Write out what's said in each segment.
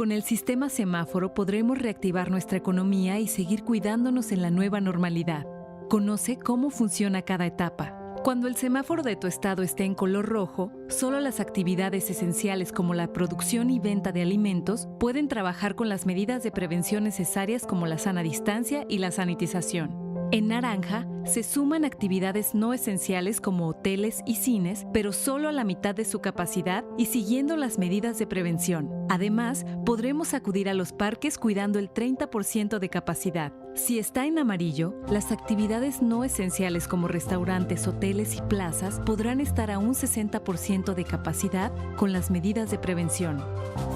Con el sistema semáforo podremos reactivar nuestra economía y seguir cuidándonos en la nueva normalidad. Conoce cómo funciona cada etapa. Cuando el semáforo de tu estado esté en color rojo, solo las actividades esenciales como la producción y venta de alimentos pueden trabajar con las medidas de prevención necesarias como la sana distancia y la sanitización. En naranja, se suman actividades no esenciales como hoteles y cines, pero solo a la mitad de su capacidad y siguiendo las medidas de prevención. Además, podremos acudir a los parques cuidando el 30% de capacidad. Si está en amarillo, las actividades no esenciales como restaurantes, hoteles y plazas podrán estar a un 60% de capacidad con las medidas de prevención.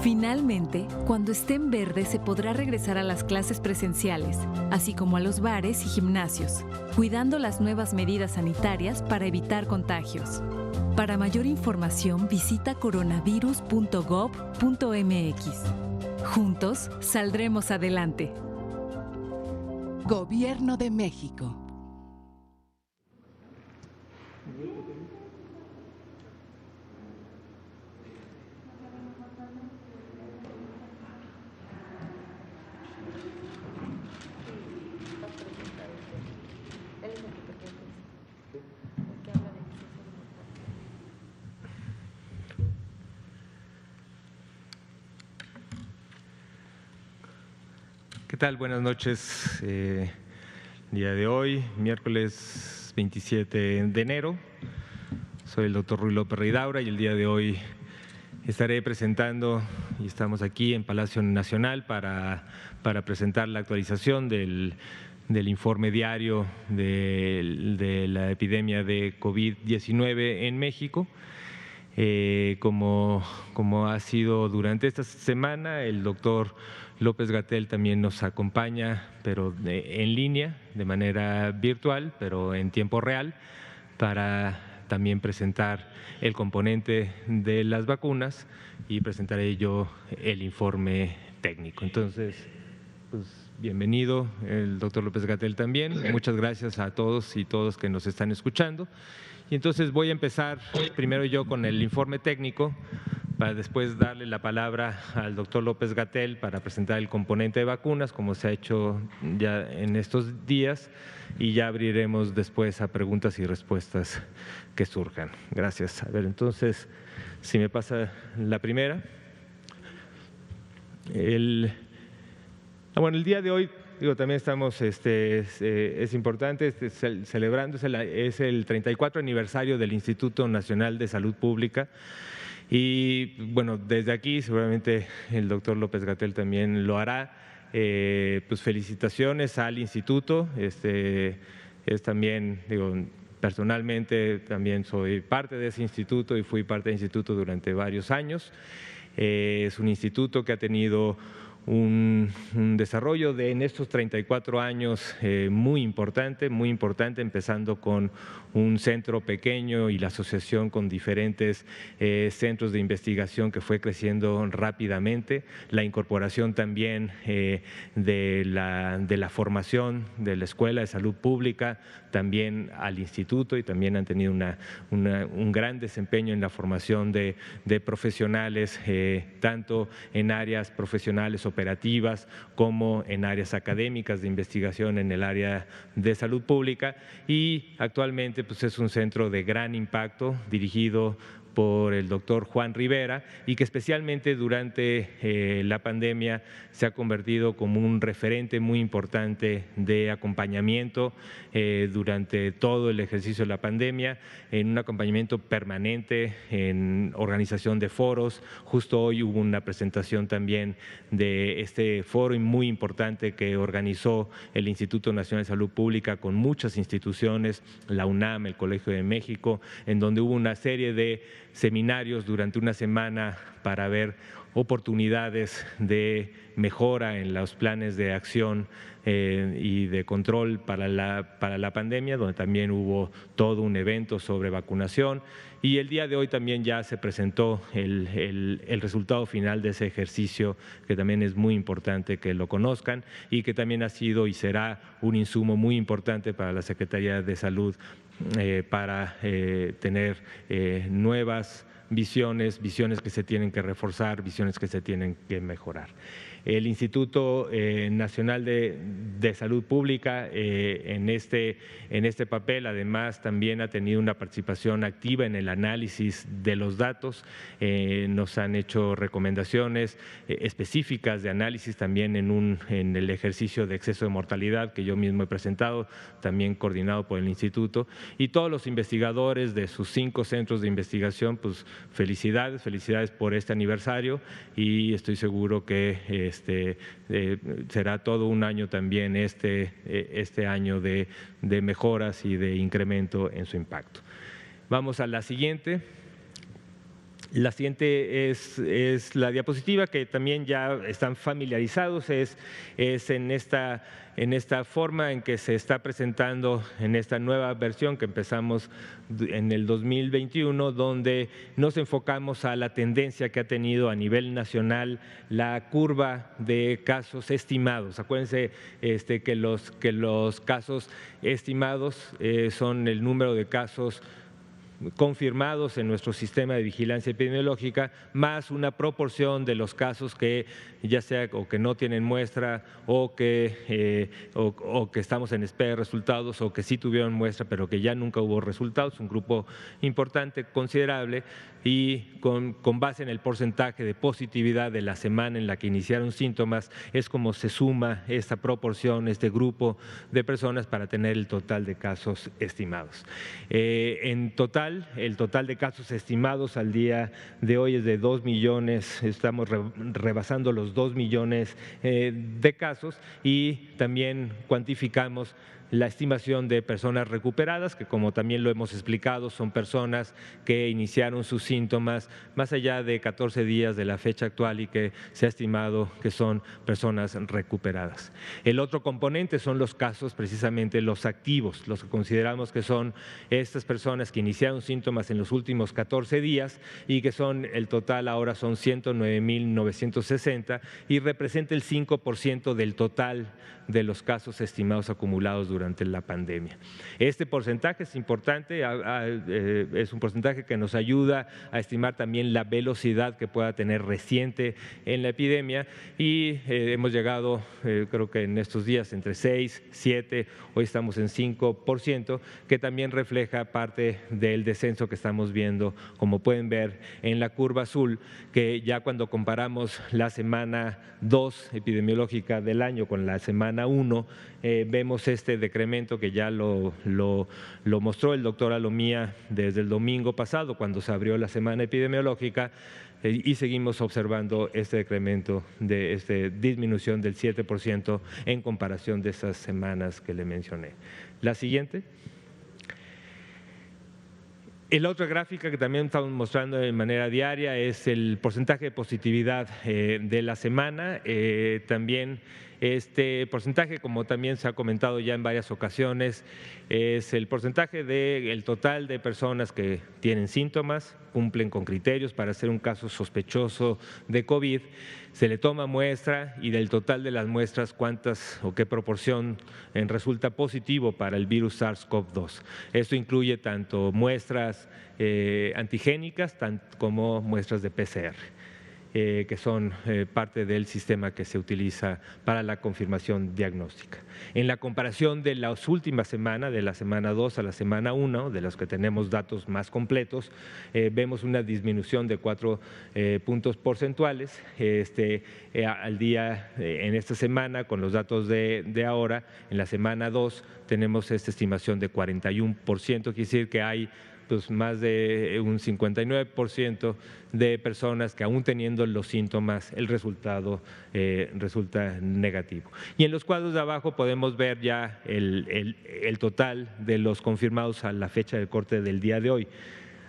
Finalmente, cuando esté en verde se podrá regresar a las clases presenciales, así como a los bares y gimnasios, cuidando las nuevas medidas sanitarias para evitar contagios. Para mayor información visita coronavirus.gov.mx. Juntos saldremos adelante. Gobierno de México. ¿Qué tal? Buenas noches. Día de hoy, miércoles 27 de enero. Soy el doctor Ruy López Ridaura y el día de hoy estaré presentando, y estamos aquí en Palacio Nacional para presentar la actualización del informe diario de la epidemia de COVID-19 en México. Como ha sido durante esta semana, el doctor López-Gatell también nos acompaña, pero en línea, de manera virtual, pero en tiempo real, para también presentar el componente de las vacunas y presentaré yo el informe técnico. Entonces, pues bienvenido el doctor López-Gatell también. Muchas gracias a todos y todas que nos están escuchando. Y entonces voy a empezar primero yo con el informe técnico, para después darle la palabra al doctor López-Gatell para presentar el componente de vacunas, como se ha hecho ya en estos días, y ya abriremos después a preguntas y respuestas que surjan. Gracias. A ver, entonces, si me pasa la primera. El día de hoy, también estamos, es importante, celebrando, es el 34 aniversario del Instituto Nacional de Salud Pública. Y bueno, desde aquí seguramente el doctor López-Gatell también lo hará. Pues felicitaciones al instituto. Es también, personalmente también soy parte de ese instituto y fui parte del instituto durante varios años. Es un instituto que ha tenido un desarrollo en estos 34 años muy importante, empezando con un centro pequeño y la asociación con diferentes centros de investigación que fue creciendo rápidamente, la incorporación también de la formación de la Escuela de Salud Pública también al instituto, y también han tenido un gran desempeño en la formación de profesionales, tanto en áreas profesionales operativas como en áreas académicas de investigación en el área de salud pública, y actualmente pues es un centro de gran impacto dirigido por el doctor Juan Rivera, y que especialmente durante la pandemia se ha convertido como un referente muy importante de acompañamiento durante todo el ejercicio de la pandemia, en un acompañamiento permanente, en organización de foros. Justo hoy hubo una presentación también de este foro muy importante que organizó el Instituto Nacional de Salud Pública con muchas instituciones, la UNAM, el Colegio de México, en donde hubo una serie de seminarios durante una semana para ver oportunidades de mejora en los planes de acción y de control para la pandemia, donde también hubo todo un evento sobre vacunación. Y el día de hoy también ya se presentó el resultado final de ese ejercicio, que también es muy importante que lo conozcan, y que también ha sido y será un insumo muy importante para la Secretaría de Salud para tener nuevas visiones que se tienen que reforzar, visiones que se tienen que mejorar. El Instituto Nacional de Salud Pública en este papel además también ha tenido una participación activa en el análisis de los datos, nos han hecho recomendaciones específicas de análisis también en el ejercicio de exceso de mortalidad que yo mismo he presentado, también coordinado por el Instituto, y todos los investigadores de sus 5 centros de investigación, pues felicidades por este aniversario, y estoy seguro que será todo un año también este año de mejoras y de incremento en su impacto. Vamos a la siguiente. La siguiente es la diapositiva que también ya están familiarizados, es en esta forma en que se está presentando en esta nueva versión que empezamos en el 2021, donde nos enfocamos a la tendencia que ha tenido a nivel nacional la curva de casos estimados. Acuérdense que los casos estimados son el número de casos confirmados en nuestro sistema de vigilancia epidemiológica, más una proporción de los casos que ya sea o que no tienen muestra o que estamos en espera de resultados o que sí tuvieron muestra pero que ya nunca hubo resultados, un grupo importante, considerable, y con base en el porcentaje de positividad de la semana en la que iniciaron síntomas es como se suma esta proporción, este grupo de personas para tener el total de casos estimados. En total, el total de casos estimados al día de hoy es de 2 millones, estamos rebasando los 2 millones de casos, y también cuantificamos la estimación de personas recuperadas, que como también lo hemos explicado, son personas que iniciaron sus síntomas más allá de 14 días de la fecha actual y que se ha estimado que son personas recuperadas. El otro componente son los casos, precisamente los activos, los que consideramos que son estas personas que iniciaron síntomas en los últimos 14 días y que son el total ahora son 109,960 y representa el 5% del total de los casos estimados acumulados durante la pandemia. Este porcentaje es importante, es un porcentaje que nos ayuda a estimar también la velocidad que pueda tener reciente en la epidemia, y hemos llegado, creo que en estos días, entre 6, 7, hoy estamos en 5%, que también refleja parte del descenso que estamos viendo, como pueden ver en la curva azul, que ya cuando comparamos la semana 2 epidemiológica del año con la semana 1, vemos este decremento que ya lo mostró el doctor Alomía desde el domingo pasado cuando se abrió la semana epidemiológica, y seguimos observando este decremento, de esta disminución del 7% en comparación de esas semanas que le mencioné. La siguiente. La otra gráfica que también estamos mostrando de manera diaria es el porcentaje de positividad de la semana. También este porcentaje, como también se ha comentado ya en varias ocasiones, es el porcentaje del total de personas que tienen síntomas, cumplen con criterios para hacer un caso sospechoso de COVID, se le toma muestra y del total de las muestras cuántas o qué proporción resulta positivo para el virus SARS-CoV-2. Esto incluye tanto muestras antigénicas como muestras de PCR. Que son parte del sistema que se utiliza para la confirmación diagnóstica. En la comparación de las últimas semanas, de la semana 2 a la semana 1, de las que tenemos datos más completos, vemos una disminución de 4 puntos porcentuales al día en esta semana. Con los datos de ahora, en la semana 2 tenemos esta estimación de 41%, quiere decir que hay pues más de un 59% de personas que aún teniendo los síntomas el resultado resulta negativo. Y en los cuadros de abajo podemos ver ya el total de los confirmados a la fecha del corte del día de hoy.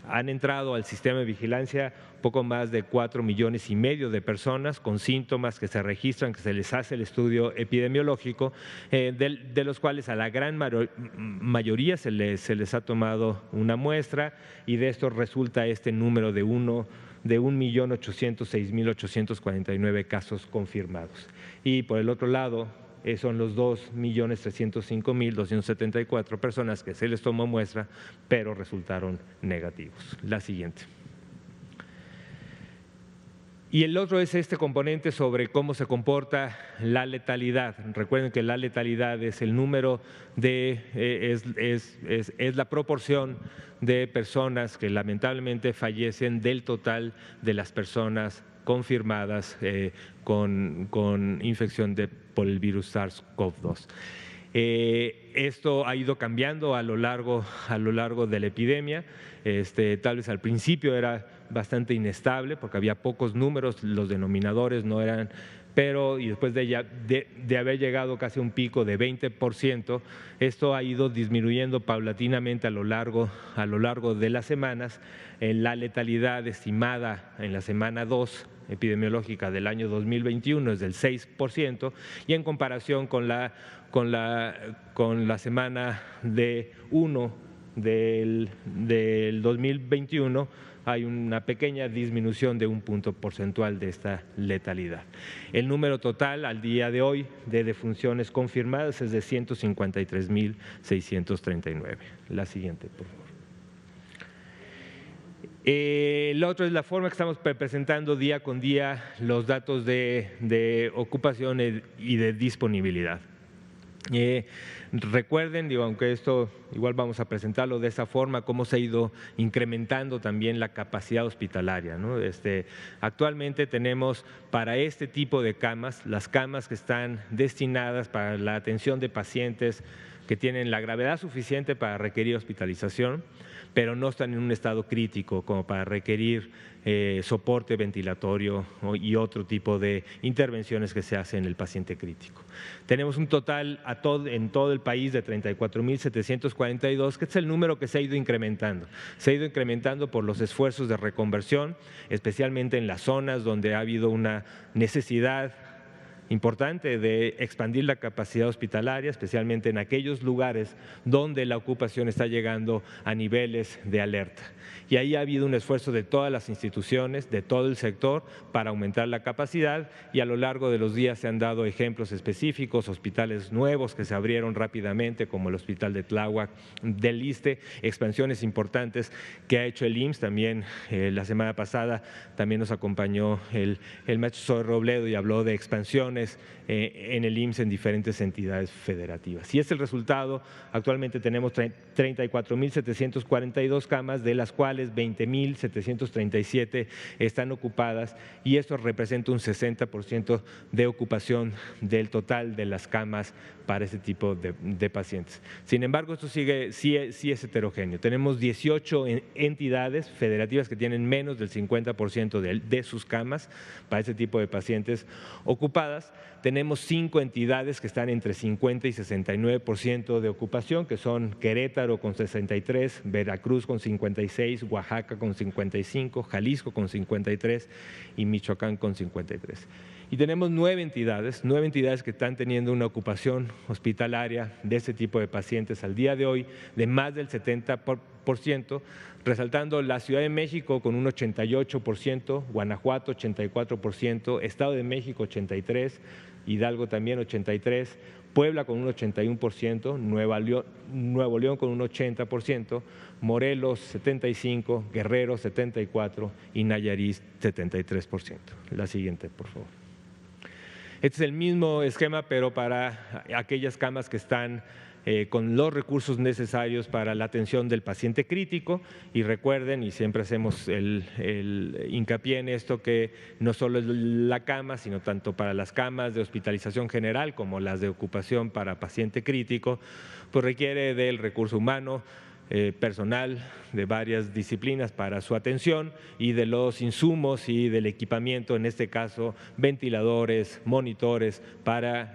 Han entrado al sistema de vigilancia poco más de 4,5 millones de personas con síntomas que se registran, que se les hace el estudio epidemiológico, de los cuales a la gran mayoría se les ha tomado una muestra, y de esto resulta este número de 1.806.849 casos confirmados. Y por el otro lado, son los 2.305.274 personas que se les tomó muestra, pero resultaron negativos. La siguiente. Y el otro es este componente sobre cómo se comporta la letalidad. Recuerden que la letalidad es el número es la proporción de personas que lamentablemente fallecen del total de las personas confirmadas con infección por el virus SARS-CoV-2. Esto ha ido cambiando a lo largo de la epidemia. Tal vez al principio era bastante inestable porque había pocos números, los denominadores no eran, pero y después de haber llegado casi a un pico de 20%, esto ha ido disminuyendo paulatinamente a lo largo de las semanas. La letalidad estimada en la semana 2 epidemiológica del año 2021 es del 6%, y en comparación con la semana 1 del 2021 hay una pequeña disminución de un punto porcentual de esta letalidad. El número total al día de hoy de defunciones confirmadas es de 153.639. La siguiente, por favor. Lo otro es la forma que estamos presentando día con día los datos de ocupación y de disponibilidad. Recuerden, aunque esto igual vamos a presentarlo de esa forma, cómo se ha ido incrementando también la capacidad hospitalaria, ¿no? Actualmente tenemos para este tipo de camas, las camas que están destinadas para la atención de pacientes que tienen la gravedad suficiente para requerir hospitalización, pero no están en un estado crítico como para requerir soporte ventilatorio y otro tipo de intervenciones que se hacen en el paciente crítico. Tenemos un total en todo el país de 34.742, que es el número que se ha ido incrementando. Se ha ido incrementando por los esfuerzos de reconversión, especialmente en las zonas donde ha habido una necesidad importante de expandir la capacidad hospitalaria, especialmente en aquellos lugares donde la ocupación está llegando a niveles de alerta. Y ahí ha habido un esfuerzo de todas las instituciones, de todo el sector, para aumentar la capacidad, y a lo largo de los días se han dado ejemplos específicos, hospitales nuevos que se abrieron rápidamente, como el Hospital de Tláhuac, del ISSSTE, expansiones importantes que ha hecho el IMSS. También la semana pasada también nos acompañó el maestro Zoe Robledo y habló de expansiones en el IMSS en diferentes entidades federativas. Y es el resultado. Actualmente tenemos 34.742 camas, de las cuales 20.737 están ocupadas, y esto representa un 60% de ocupación del total de las camas para ese tipo de pacientes. Sin embargo, esto sí es heterogéneo. Tenemos 18 entidades federativas que tienen menos del 50% de sus camas para ese tipo de pacientes ocupadas. Tenemos 5 entidades que están entre 50 y 69% de ocupación, que son Querétaro con 63, Veracruz con 56, Oaxaca con 55, Jalisco con 53 y Michoacán con 53. Y tenemos 9 entidades que están teniendo una ocupación hospitalaria de este tipo de pacientes al día de hoy de más del 70%, resaltando la Ciudad de México con un 88%, Guanajuato 84%, Estado de México 83%, Hidalgo también 83%, Puebla con un 81%, Nuevo León con un 80%, Morelos 75%, Guerrero 74% y Nayarit 73%. La siguiente, por favor. Este es el mismo esquema, pero para aquellas camas que están con los recursos necesarios para la atención del paciente crítico. Y recuerden, y siempre hacemos el hincapié en esto, que no solo es la cama, sino tanto para las camas de hospitalización general como las de ocupación para paciente crítico, pues requiere del recurso humano, personal de varias disciplinas para su atención, y de los insumos y del equipamiento, en este caso ventiladores, monitores para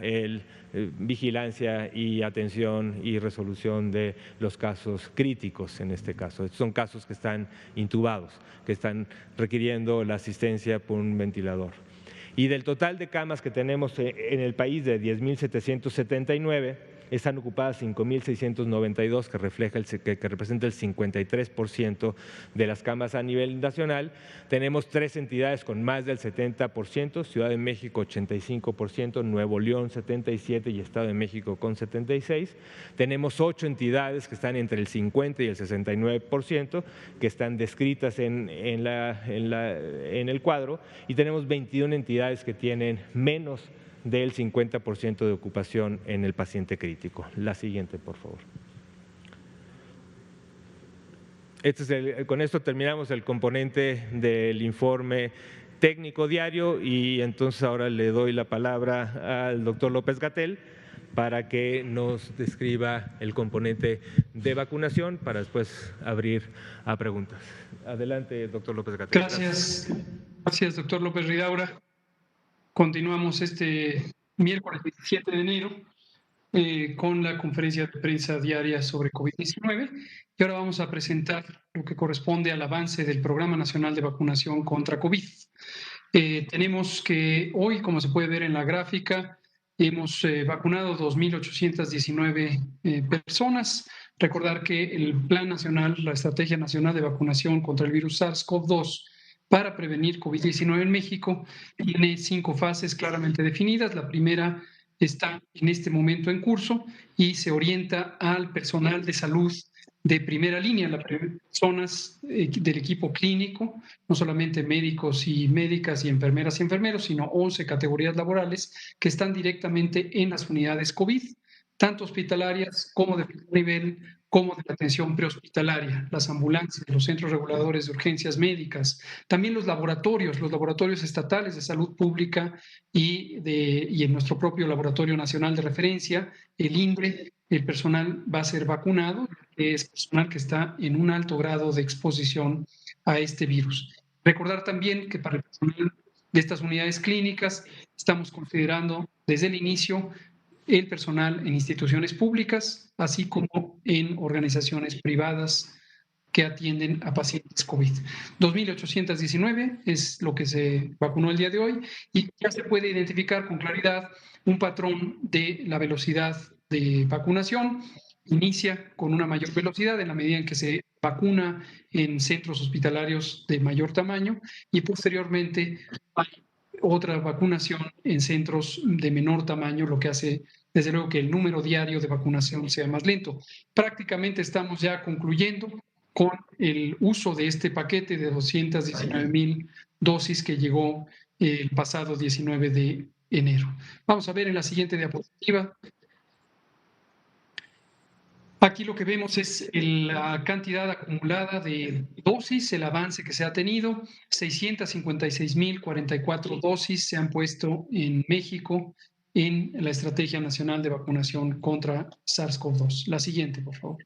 vigilancia y atención y resolución de los casos críticos. En este caso son casos que están intubados, que están requiriendo la asistencia por un ventilador. Y del total de camas que tenemos en el país de 10.779, están ocupadas 5.692, que representa el 53% de las camas a nivel nacional. Tenemos 3 entidades con más del 70%, Ciudad de México 85%, Nuevo León 77% y Estado de México con 76%. Tenemos 8 entidades que están entre el 50 y el 69%, que están descritas en el cuadro, y tenemos 21 entidades que tienen menos del 50% de ocupación en el paciente crítico. La siguiente, por favor. Con esto terminamos el componente del informe técnico diario, y entonces ahora le doy la palabra al doctor López-Gatell para que nos describa el componente de vacunación, para después abrir a preguntas. Adelante, doctor López-Gatell. Gracias, doctor López Ridaura. Continuamos este miércoles 17 de enero con la conferencia de prensa diaria sobre COVID-19, y ahora vamos a presentar lo que corresponde al avance del Programa Nacional de Vacunación contra COVID. Tenemos que hoy, como se puede ver en la gráfica, hemos vacunado 2.819 personas. Recordar que el Plan Nacional, la Estrategia Nacional de Vacunación contra el virus SARS-CoV-2 para prevenir COVID-19 en México tiene 5 fases claramente definidas. La primera está en este momento en curso y se orienta al personal de salud de primera línea, las personas del equipo clínico, no solamente médicos y médicas y enfermeras y enfermeros, sino 11 categorías laborales que están directamente en las unidades COVID, tanto hospitalarias como de primer nivel, como de la atención prehospitalaria, las ambulancias, los centros reguladores de urgencias médicas, también los laboratorios estatales de salud pública y en nuestro propio Laboratorio Nacional de Referencia, el INDRE. El personal va a ser vacunado, es personal que está en un alto grado de exposición a este virus. Recordar también que para el personal de estas unidades clínicas estamos considerando desde el inicio el personal en instituciones públicas, así como en organizaciones privadas que atienden a pacientes COVID. 2.819 es lo que se vacunó el día de hoy, y ya se puede identificar con claridad un patrón de la velocidad de vacunación. Inicia con una mayor velocidad en la medida en que se vacuna en centros hospitalarios de mayor tamaño, y posteriormente hay otra vacunación en centros de menor tamaño, lo que hace desde luego que el número diario de vacunación sea más lento. Prácticamente estamos ya concluyendo con el uso de este paquete de 219,000 dosis que llegó el pasado 19 de enero. Vamos a ver en la siguiente diapositiva. Aquí lo que vemos es la cantidad acumulada de dosis, el avance que se ha tenido. 656,044 dosis se han puesto en México en la Estrategia Nacional de Vacunación contra SARS-CoV-2. La siguiente, por favor.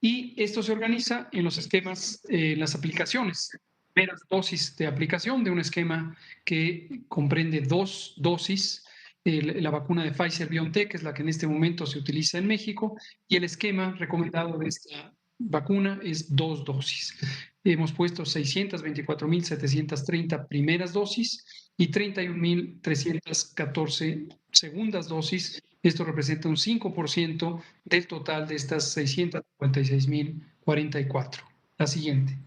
Y esto se organiza en los esquemas, las aplicaciones. Primeras dosis de aplicación de un esquema que comprende 2 dosis. La vacuna de Pfizer-BioNTech es la que en este momento se utiliza en México, y el esquema recomendado de esta vacuna es 2 dosis. Hemos puesto 624,730 primeras dosis y 31,314 segundas dosis. Esto representa un 5% del total de estas 656,044. La siguiente.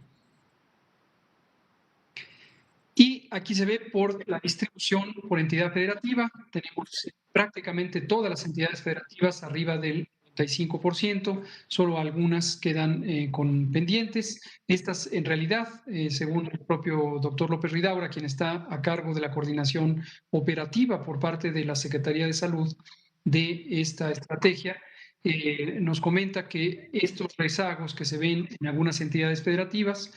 Y aquí se ve por la distribución por entidad federativa. Tenemos prácticamente todas las entidades federativas arriba del 95%, solo algunas quedan con pendientes. Estas, en realidad, según el propio doctor López Ridaura, quien está a cargo de la coordinación operativa por parte de la Secretaría de Salud de esta estrategia, nos comenta que estos rezagos que se ven en algunas entidades federativas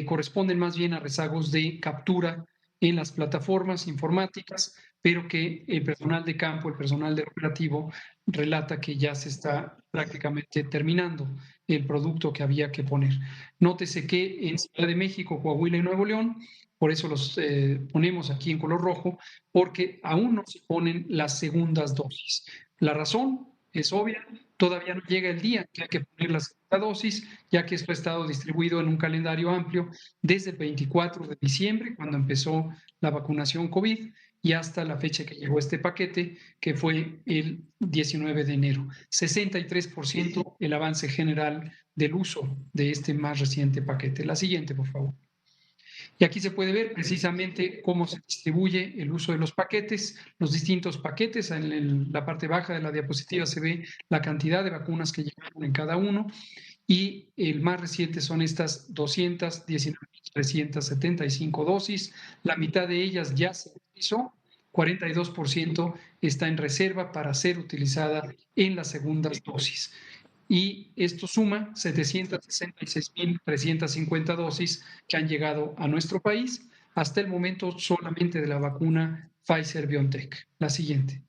corresponden más bien a rezagos de captura en las plataformas informáticas, pero que el personal de campo, el personal de operativo, relata que ya se está prácticamente terminando el producto que había que poner. Nótese que en Ciudad de México, Coahuila y Nuevo León, por eso los ponemos aquí en color rojo, porque aún no se ponen las segundas dosis. La razón es obvia, todavía no llega el día que hay que poner la segunda dosis, ya que esto ha estado distribuido en un calendario amplio desde el 24 de diciembre, cuando empezó la vacunación COVID, y hasta la fecha que llegó este paquete, que fue el 19 de enero. 63% el avance general del uso de este más reciente paquete. La siguiente, por favor. Y aquí se puede ver precisamente cómo se distribuye el uso de los paquetes, los distintos paquetes. En la parte baja de la diapositiva se ve la cantidad de vacunas que llegaron en cada uno, y el más reciente son estas 219.375 dosis. La mitad de ellas ya se utilizó, 42% está en reserva para ser utilizada en las segundas dosis. Y esto suma 766.350 dosis que han llegado a nuestro país hasta el momento solamente de la vacuna Pfizer-BioNTech. La siguiente.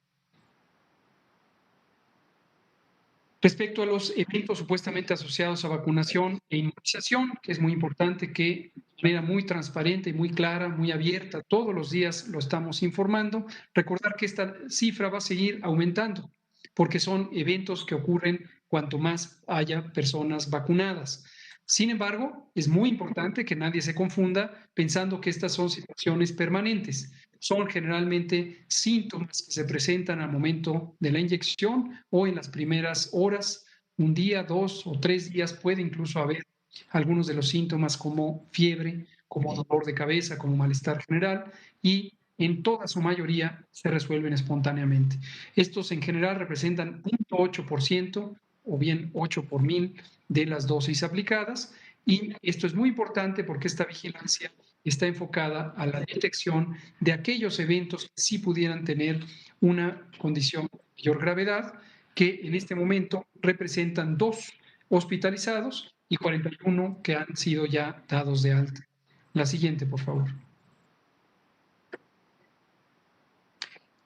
Respecto a los eventos supuestamente asociados a vacunación e inmunización, que es muy importante que de manera muy transparente y muy clara, muy abierta, todos los días lo estamos informando, recordar que esta cifra va a seguir aumentando, porque son eventos que ocurren cuanto más haya personas vacunadas. Sin embargo, es muy importante que nadie se confunda pensando que estas son situaciones permanentes. Son generalmente síntomas que se presentan al momento de la inyección o en las primeras horas, un día, 2 o 3 días, puede incluso haber algunos de los síntomas como fiebre, como dolor de cabeza, como malestar general, y en toda su mayoría se resuelven espontáneamente. Estos en general representan 0.8% o bien 8 por 1000 de las dosis aplicadas, y esto es muy importante porque esta vigilancia está enfocada a la detección de aquellos eventos que sí pudieran tener una condición de mayor gravedad, que en este momento representan 2 hospitalizados y 41 que han sido ya dados de alta. La siguiente, por favor.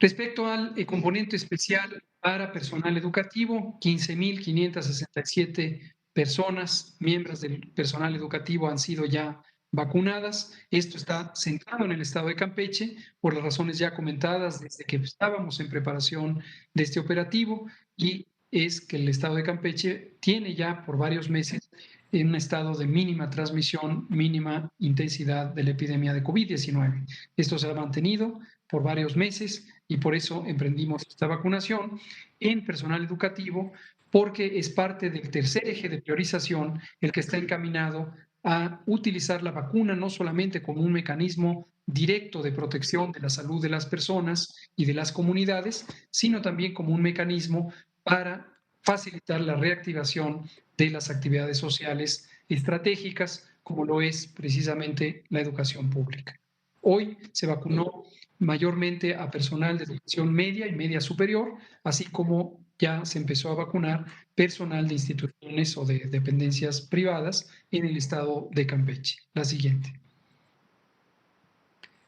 Respecto al componente especial para personal educativo, 15.567 personas, miembros del personal educativo, han sido ya vacunadas. Esto está centrado en el estado de Campeche por las razones ya comentadas desde que estábamos en preparación de este operativo, y es que el estado de Campeche tiene ya por varios meses en un estado de mínima transmisión, mínima intensidad de la epidemia de COVID-19. Esto se ha mantenido por varios meses y por eso emprendimos esta vacunación en personal educativo, porque es parte del tercer eje de priorización el que está encaminado a utilizar la vacuna no solamente como un mecanismo directo de protección de la salud de las personas y de las comunidades, sino también como un mecanismo para facilitar la reactivación de las actividades sociales estratégicas, como lo es precisamente la educación pública. Hoy se vacunó mayormente a personal de educación media y media superior, así como ya se empezó a vacunar personal de instituciones o de dependencias privadas en el estado de Campeche. La siguiente.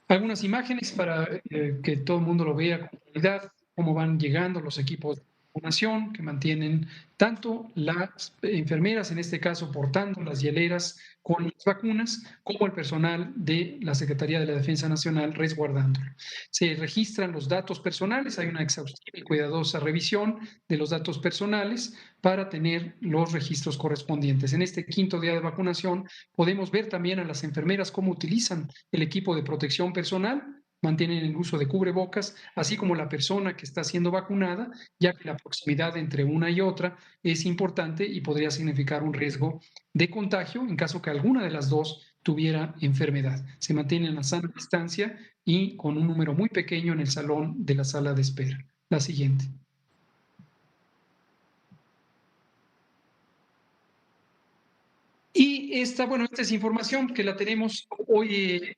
Algunas imágenes para que todo el mundo lo vea con claridad, cómo van llegando los equipos de vacunación que mantienen tanto las enfermeras, en este caso portando las hieleras con las vacunas, como el personal de la Secretaría de la Defensa Nacional resguardándolo. Se registran los datos personales, hay una exhaustiva y cuidadosa revisión de los datos personales para tener los registros correspondientes. En este quinto día de vacunación podemos ver también a las enfermeras cómo utilizan el equipo de protección personal, mantienen el uso de cubrebocas, así como la persona que está siendo vacunada, ya que la proximidad entre una y otra es importante y podría significar un riesgo de contagio en caso que alguna de las dos tuviera enfermedad. Se mantiene en la sana distancia y con un número muy pequeño en el salón de la sala de espera. La siguiente. Y esta es información que la tenemos. Hoy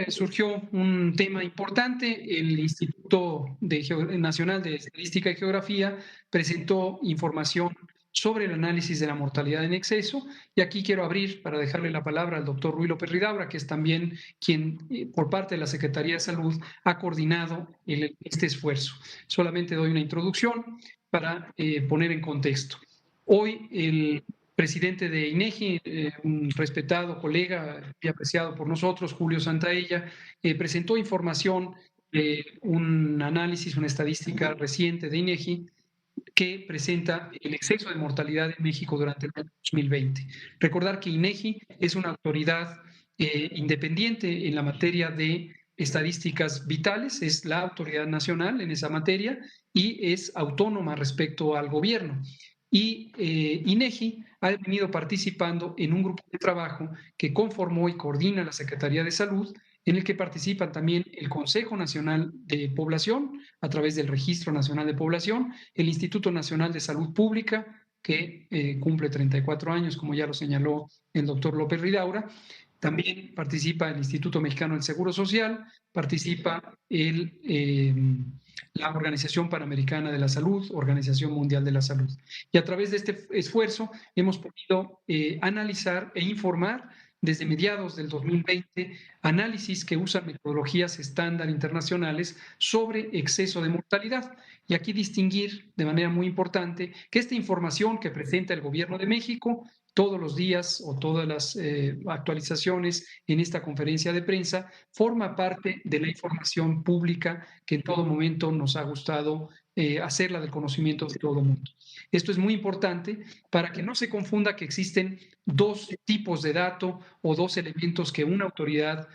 surgió un tema importante. El Instituto Nacional de Estadística y Geografía presentó información sobre el análisis de la mortalidad en exceso. Y aquí quiero abrir para dejarle la palabra al doctor Ruy López Ridaura, que es también quien, por parte de la Secretaría de Salud, ha coordinado este esfuerzo. Solamente doy una introducción para poner en contexto. Hoy el presidente de INEGI, un respetado colega y apreciado por nosotros, Julio Santaella, presentó información de un análisis, una estadística reciente de INEGI que presenta el exceso de mortalidad en México durante el año 2020. Recordar que INEGI es una autoridad independiente en la materia de estadísticas vitales, es la autoridad nacional en esa materia y es autónoma respecto al gobierno. Y INEGI ha venido participando en un grupo de trabajo que conformó y coordina la Secretaría de Salud, en el que participan también el Consejo Nacional de Población a través del Registro Nacional de Población, el Instituto Nacional de Salud Pública, que cumple 34 años, como ya lo señaló el doctor López Ridaura. También participa el Instituto Mexicano del Seguro Social, participa la Organización Panamericana de la Salud, Organización Mundial de la Salud. Y a través de este esfuerzo hemos podido analizar e informar desde mediados del 2020 análisis que usan metodologías estándar internacionales sobre exceso de mortalidad. Y aquí distinguir de manera muy importante que esta información que presenta el Gobierno de México todos los días o todas las actualizaciones en esta conferencia de prensa forma parte de la información pública que en todo momento nos ha gustado hacerla del conocimiento de todo el mundo. Esto es muy importante para que no se confunda que existen dos tipos de datos o dos elementos que una autoridad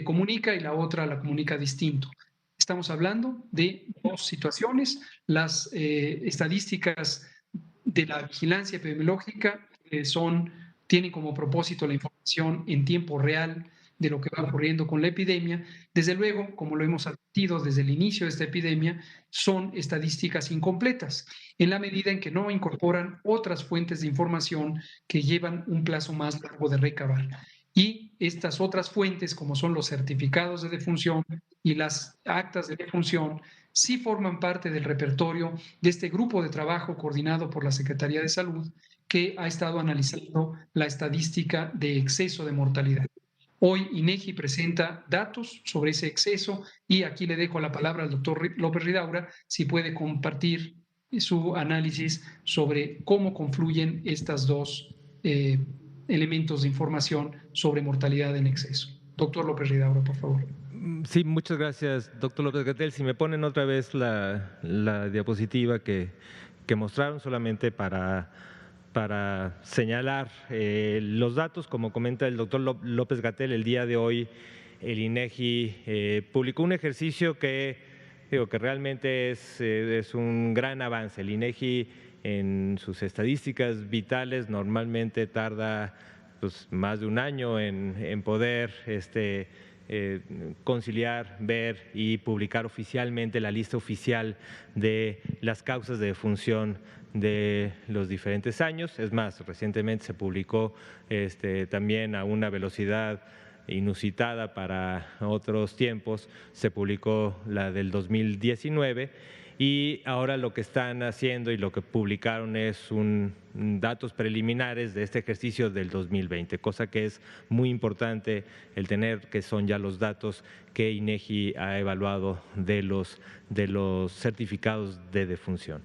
comunica y la otra la comunica distinto. Estamos hablando de dos situaciones, las estadísticas de la vigilancia epidemiológica tienen como propósito la información en tiempo real de lo que va ocurriendo con la epidemia. Desde luego, como lo hemos advertido desde el inicio de esta epidemia, son estadísticas incompletas, en la medida en que no incorporan otras fuentes de información que llevan un plazo más largo de recabar. Y estas otras fuentes, como son los certificados de defunción y las actas de defunción, sí forman parte del repertorio de este grupo de trabajo coordinado por la Secretaría de Salud, que ha estado analizando la estadística de exceso de mortalidad. Hoy INEGI presenta datos sobre ese exceso y aquí le dejo la palabra al doctor López Ridaura si puede compartir su análisis sobre cómo confluyen estos dos elementos de información sobre mortalidad en exceso. Doctor López Ridaura, por favor. Sí, muchas gracias, doctor López-Gatell. Si me ponen otra vez la diapositiva que mostraron solamente para señalar los datos, como comenta el doctor López-Gatell, el día de hoy el INEGI publicó un ejercicio que realmente es un gran avance. El INEGI en sus estadísticas vitales normalmente tarda pues, más de un año en poder conciliar, ver y publicar oficialmente la lista oficial de las causas de defunción de los diferentes años. Es más, recientemente se publicó también a una velocidad inusitada para otros tiempos, se publicó la del 2019 y ahora lo que están haciendo y lo que publicaron es datos preliminares de este ejercicio del 2020, cosa que es muy importante el tener, que son ya los datos que INEGI ha evaluado de los certificados de defunción.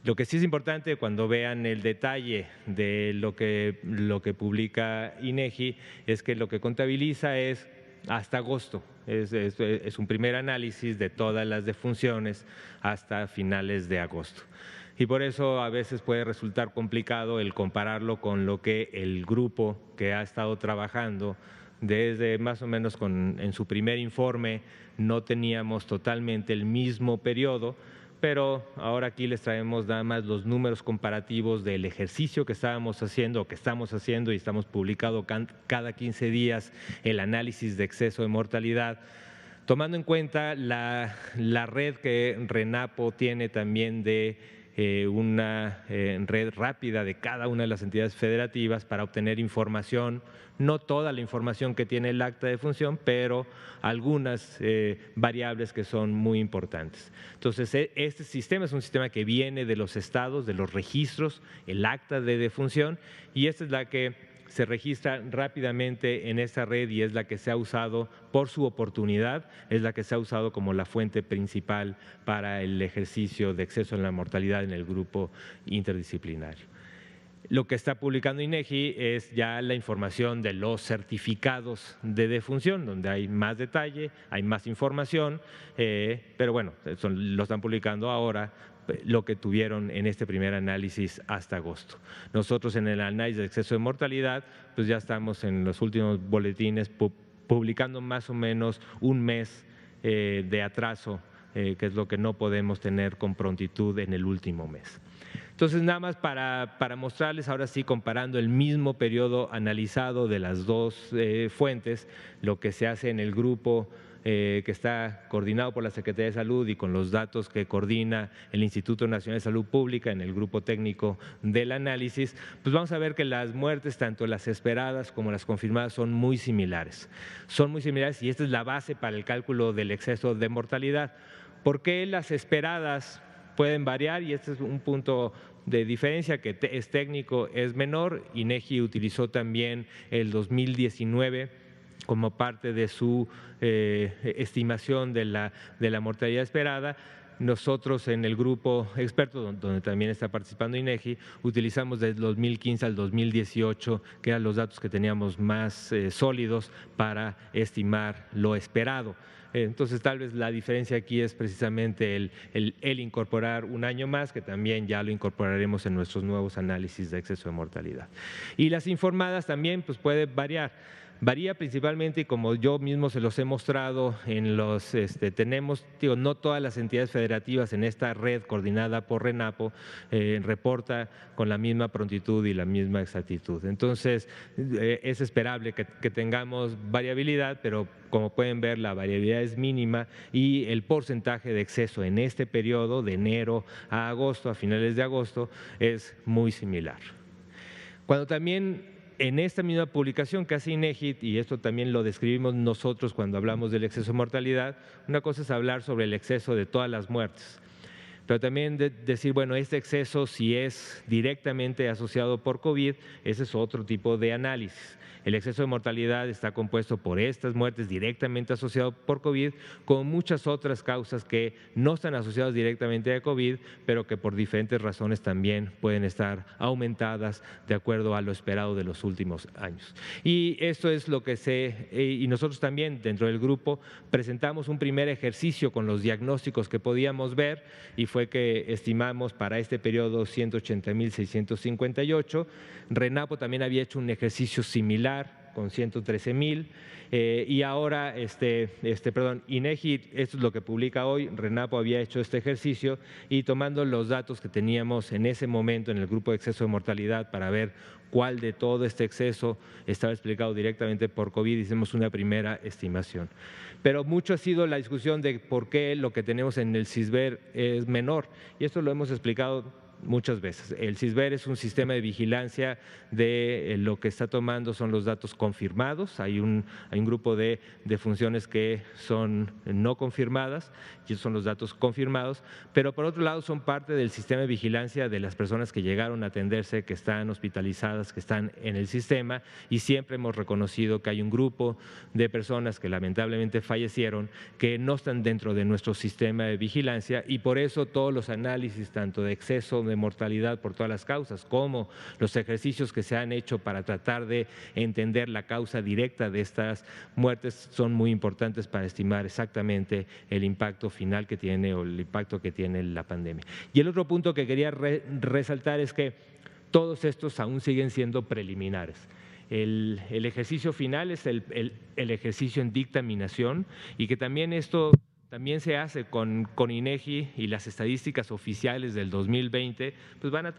Lo que sí es importante cuando vean el detalle de lo que publica INEGI es que lo que contabiliza es hasta agosto. Es un primer análisis de todas las defunciones hasta finales de agosto. Y por eso a veces puede resultar complicado el compararlo con lo que el grupo que ha estado trabajando desde más o menos en su primer informe no teníamos totalmente el mismo periodo, pero ahora aquí les traemos nada más los números comparativos del ejercicio que estábamos haciendo o que estamos haciendo y estamos publicando cada 15 días el análisis de exceso de mortalidad, tomando en cuenta la red que RENAPO tiene también de una red rápida de cada una de las entidades federativas para obtener información, no toda la información que tiene el acta de defunción, pero algunas variables que son muy importantes. Entonces, este sistema es un sistema que viene de los estados, de los registros, el acta de defunción, y esta es la que se registra rápidamente en esta red y es la que se ha usado por su oportunidad, es la que se ha usado como la fuente principal para el ejercicio de exceso en la mortalidad en el grupo interdisciplinario. Lo que está publicando INEGI es ya la información de los certificados de defunción, donde hay más detalle, hay más información, pero bueno, lo están publicando ahora lo que tuvieron en este primer análisis hasta agosto. Nosotros en el análisis de exceso de mortalidad, pues ya estamos en los últimos boletines publicando más o menos un mes de atraso, que es lo que no podemos tener con prontitud en el último mes. Entonces, nada más para mostrarles, ahora sí, comparando el mismo periodo analizado de las dos fuentes, lo que se hace en el grupo que está coordinado por la Secretaría de Salud y con los datos que coordina el Instituto Nacional de Salud Pública en el grupo técnico del análisis, pues vamos a ver que las muertes, tanto las esperadas como las confirmadas, son muy similares. Son muy similares y esta es la base para el cálculo del exceso de mortalidad. ¿Por qué las esperadas pueden variar? Y este es un punto de diferencia que es técnico, es menor. INEGI utilizó también el 2019 como parte de su estimación de la mortalidad esperada. Nosotros en el grupo experto, donde también está participando INEGI, utilizamos desde 2015 al 2018, que eran los datos que teníamos más sólidos para estimar lo esperado. Entonces, tal vez la diferencia aquí es precisamente el incorporar un año más, que también ya lo incorporaremos en nuestros nuevos análisis de exceso de mortalidad. Y las informadas también pues puede variar. Varía principalmente, y como yo mismo se los he mostrado, tenemos, no todas las entidades federativas en esta red coordinada por RENAPO reporta con la misma prontitud y la misma exactitud. Entonces, es esperable que tengamos variabilidad, pero como pueden ver, la variabilidad es mínima y el porcentaje de exceso en este periodo, de enero a agosto, a finales de agosto, es muy similar. Cuando también en esta misma publicación que hace INEGI, y esto también lo describimos nosotros cuando hablamos del exceso de mortalidad, una cosa es hablar sobre el exceso de todas las muertes, pero también decir, bueno, este exceso si es directamente asociado por COVID, ese es otro tipo de análisis. El exceso de mortalidad está compuesto por estas muertes directamente asociadas por COVID, con muchas otras causas que no están asociadas directamente a COVID, pero que por diferentes razones también pueden estar aumentadas de acuerdo a lo esperado de los últimos años. Y esto es lo que y nosotros también dentro del grupo presentamos un primer ejercicio con los diagnósticos que podíamos ver y fue que estimamos para este periodo 180,658. RENAPO también había hecho un ejercicio similar con 113,000 y ahora, INEGI, esto es lo que publica hoy, RENAPO había hecho este ejercicio y tomando los datos que teníamos en ese momento en el grupo de exceso de mortalidad para ver cuál de todo este exceso estaba explicado directamente por COVID, hicimos una primera estimación. Pero mucho ha sido la discusión de por qué lo que tenemos en el CISBER es menor y esto lo hemos explicado muchas veces. El CISBER es un sistema de vigilancia de lo que está tomando son los datos confirmados. Hay un grupo de funciones que son no confirmadas y esos son los datos confirmados, pero por otro lado son parte del sistema de vigilancia de las personas que llegaron a atenderse, que están hospitalizadas, que están en el sistema y siempre hemos reconocido que hay un grupo de personas que lamentablemente fallecieron que no están dentro de nuestro sistema de vigilancia y por eso todos los análisis tanto de exceso de mortalidad por todas las causas, como los ejercicios que se han hecho para tratar de entender la causa directa de estas muertes son muy importantes para estimar exactamente el impacto final que tiene o el impacto que tiene la pandemia. Y el otro punto que quería resaltar es que todos estos aún siguen siendo preliminares. El ejercicio final es el ejercicio en dictaminación y que también esto también se hace con INEGI y las estadísticas oficiales del 2020, pues van a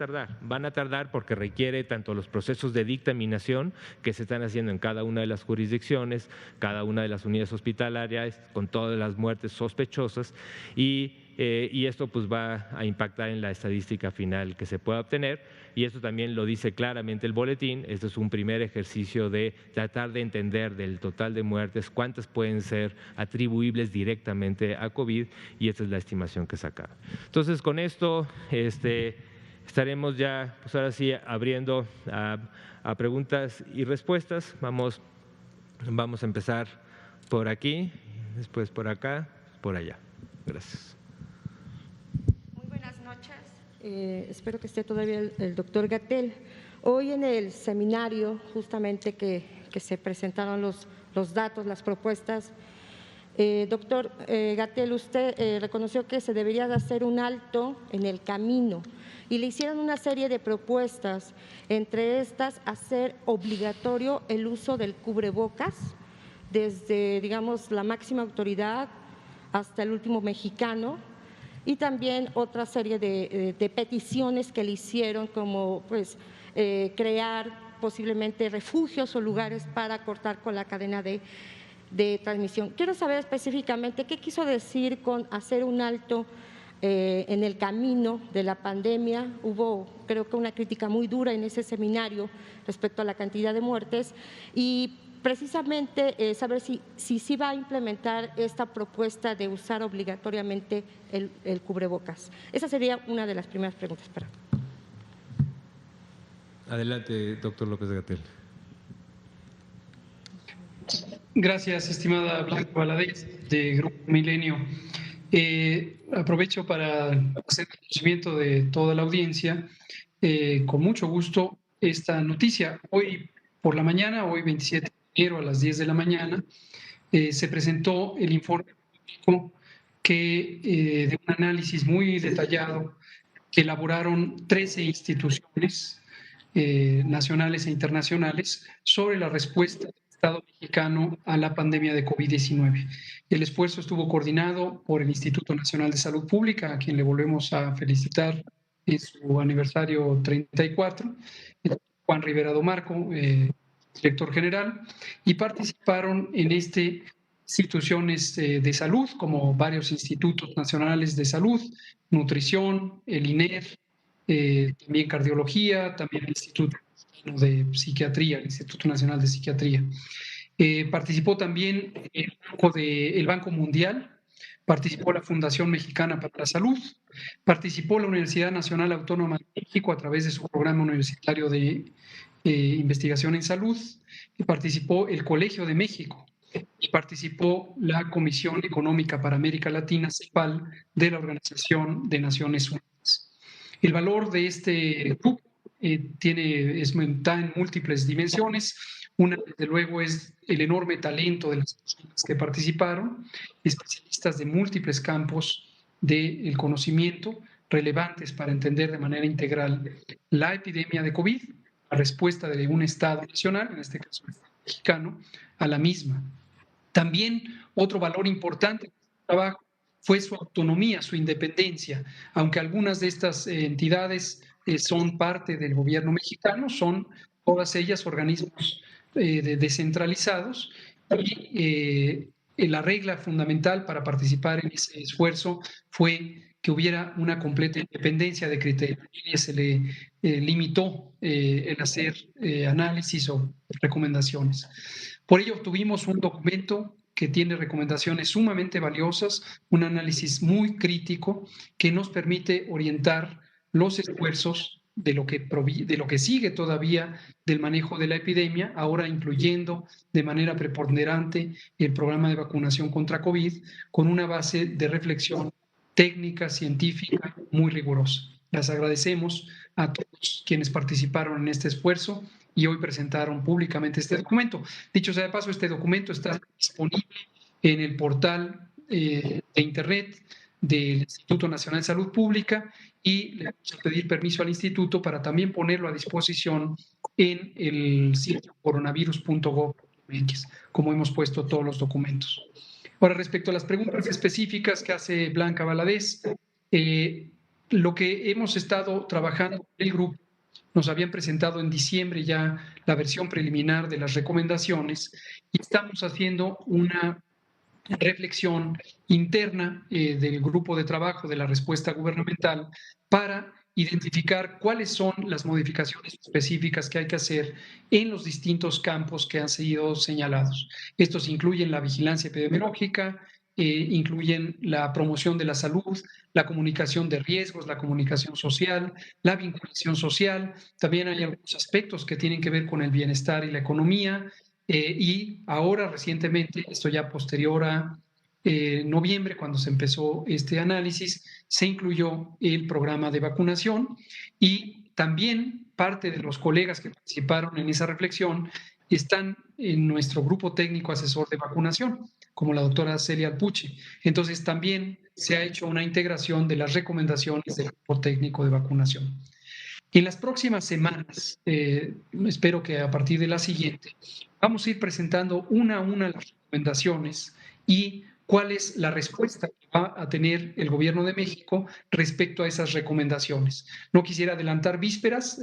tardar porque requiere tanto los procesos de dictaminación que se están haciendo en cada una de las jurisdicciones, cada una de las unidades hospitalarias, con todas las muertes sospechosas y esto pues va a impactar en la estadística final que se pueda obtener y esto también lo dice claramente el boletín. Este es un primer ejercicio de tratar de entender del total de muertes cuántas pueden ser atribuibles directamente a COVID y esta es la estimación que sacaron. Entonces con esto estaremos ya pues ahora sí abriendo a preguntas y respuestas. Vamos a empezar por aquí, después por acá, por allá. Gracias. Espero que esté todavía el doctor Gatell. Hoy en el seminario justamente que se presentaron los datos, las propuestas, doctor Gatell, usted reconoció que se debería de hacer un alto en el camino y le hicieron una serie de propuestas, entre estas hacer obligatorio el uso del cubrebocas desde, digamos, la máxima autoridad hasta el último mexicano, y también otra serie de peticiones que le hicieron, como pues crear posiblemente refugios o lugares para cortar con la cadena de transmisión. Quiero saber específicamente qué quiso decir con hacer un alto en el camino de la pandemia. Hubo, creo que, una crítica muy dura en ese seminario respecto a la cantidad de muertes, y precisamente saber si va a implementar esta propuesta de usar obligatoriamente el cubrebocas. Esa sería una de las primeras preguntas. Adelante, doctor López-Gatell. Gracias, estimada Blanca Valadez, de Grupo Milenio. Aprovecho para hacer conocimiento de toda la audiencia, con mucho gusto, esta noticia. Hoy por la mañana, hoy 27 de enero a las 10 de la mañana, se presentó el informe de un análisis muy detallado que elaboraron 13 instituciones nacionales e internacionales sobre la respuesta del Estado mexicano a la pandemia de COVID-19. El esfuerzo estuvo coordinado por el Instituto Nacional de Salud Pública, a quien le volvemos a felicitar en su aniversario 34, Juan Rivera Domarco, director general, y participaron en este instituciones de salud, como varios institutos nacionales de salud, nutrición, el INER, también cardiología, también el Instituto de Psiquiatría, el Instituto Nacional de Psiquiatría. Participó también el Banco Mundial, participó la Fundación Mexicana para la Salud, participó la Universidad Nacional Autónoma de México a través de su programa universitario de investigación en salud, y participó el Colegio de México, y participó la Comisión Económica para América Latina, CEPAL, de la Organización de Naciones Unidas. El valor de este grupo está en múltiples dimensiones. Una, desde luego, es el enorme talento de las personas que participaron, especialistas de múltiples campos del conocimiento, relevantes para entender de manera integral la epidemia de COVID, la respuesta de un Estado nacional, en este caso el Estado mexicano, a la misma. También otro valor importante de este trabajo fue su autonomía, su independencia. Aunque algunas de estas entidades son parte del gobierno mexicano, son todas ellas organismos descentralizados, y la regla fundamental para participar en ese esfuerzo fue que hubiera una completa independencia de criterio. Y se le limitó el hacer análisis o recomendaciones. Por ello, obtuvimos un documento que tiene recomendaciones sumamente valiosas, un análisis muy crítico que nos permite orientar los esfuerzos de lo que sigue todavía del manejo de la epidemia, ahora incluyendo de manera preponderante el programa de vacunación contra COVID, con una base de reflexión técnica, científica, muy rigurosa. Les agradecemos a todos quienes participaron en este esfuerzo y hoy presentaron públicamente este documento. Dicho sea de paso, este documento está disponible en el portal de Internet del Instituto Nacional de Salud Pública, y le vamos a pedir permiso al instituto para también ponerlo a disposición en el sitio coronavirus.gov.mx, como hemos puesto todos los documentos. Ahora, respecto a las preguntas específicas que hace Blanca Valadez, lo que hemos estado trabajando en el grupo, nos habían presentado en diciembre ya la versión preliminar de las recomendaciones, y estamos haciendo una reflexión interna del grupo de trabajo de la respuesta gubernamental para identificar cuáles son las modificaciones específicas que hay que hacer en los distintos campos que han sido señalados. Estos incluyen la vigilancia epidemiológica, incluyen la promoción de la salud, la comunicación de riesgos, la comunicación social, la vinculación social. También hay algunos aspectos que tienen que ver con el bienestar y la economía. Y ahora, recientemente, esto ya posterior a noviembre, cuando se empezó este análisis, se incluyó el programa de vacunación, y también parte de los colegas que participaron en esa reflexión están en nuestro grupo técnico asesor de vacunación, como la doctora Celia Alpucci. Entonces, también se ha hecho una integración de las recomendaciones del grupo técnico de vacunación. En las próximas semanas, espero que a partir de la siguiente, vamos a ir presentando una a una las recomendaciones y cuál es la respuesta que va a tener el Gobierno de México respecto a esas recomendaciones. No quisiera adelantar vísperas,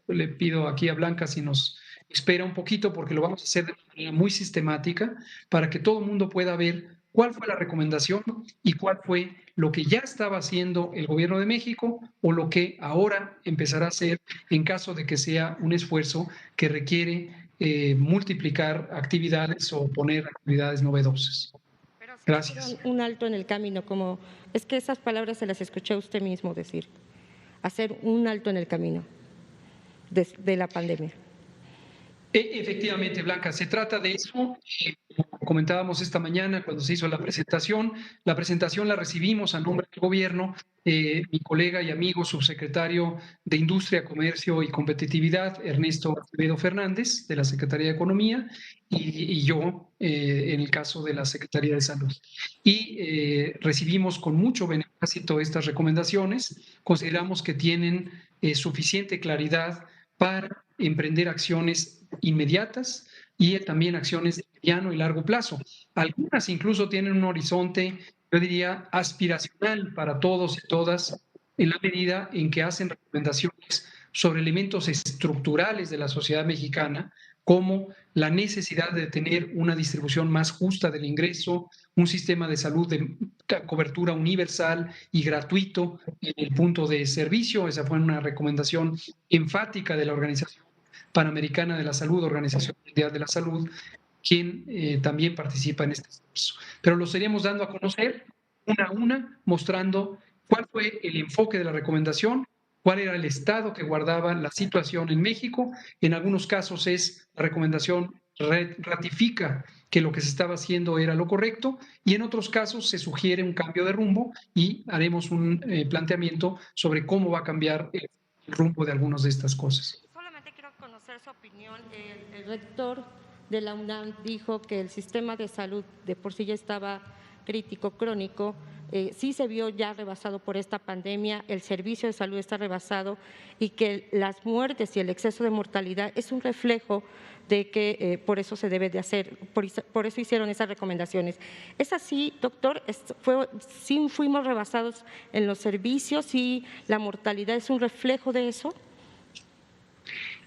le pido aquí a Blanca si nos espera un poquito porque lo vamos a hacer de manera muy sistemática para que todo el mundo pueda ver cuál fue la recomendación y cuál fue lo que ya estaba haciendo el Gobierno de México o lo que ahora empezará a hacer en caso de que sea un esfuerzo que requiere multiplicar actividades o poner actividades novedosas. Gracias. Un alto en el camino, como es que esas palabras se las escuché a usted mismo decir, hacer un alto en el camino de la pandemia. Efectivamente, Blanca, se trata de eso. Como comentábamos esta mañana cuando se hizo la presentación la recibimos a nombre del gobierno, mi colega y amigo subsecretario de Industria, Comercio y Competitividad, Ernesto Acevedo Fernández, de la Secretaría de Economía, y yo, en el caso de la Secretaría de Salud. Y recibimos con mucho beneplácito estas recomendaciones, consideramos que tienen suficiente claridad para emprender acciones inmediatas y también acciones de mediano y largo plazo. Algunas incluso tienen un horizonte, yo diría, aspiracional para todos y todas, en la medida en que hacen recomendaciones sobre elementos estructurales de la sociedad mexicana, como la necesidad de tener una distribución más justa del ingreso, un sistema de salud de cobertura universal y gratuito en el punto de servicio. Esa fue una recomendación enfática de la Organización Panamericana de la Salud, Organización Mundial de la Salud, quien también participa en este esfuerzo. Pero lo seguiremos dando a conocer una a una, mostrando cuál fue el enfoque de la recomendación, cuál era el estado que guardaba la situación en México. En algunos casos la recomendación ratifica que lo que se estaba haciendo era lo correcto y en otros casos se sugiere un cambio de rumbo y haremos un planteamiento sobre cómo va a cambiar el rumbo de algunas de estas cosas. Solamente quiero conocer su opinión. El rector de la UNAM dijo que el sistema de salud de por sí ya estaba crítico, crónico. Sí se vio ya rebasado por esta pandemia, el servicio de salud está rebasado y que las muertes y el exceso de mortalidad es un reflejo de que por eso se debe de hacer, por eso hicieron esas recomendaciones. ¿Es así, doctor? ¿Sí fuimos rebasados en los servicios y la mortalidad es un reflejo de eso?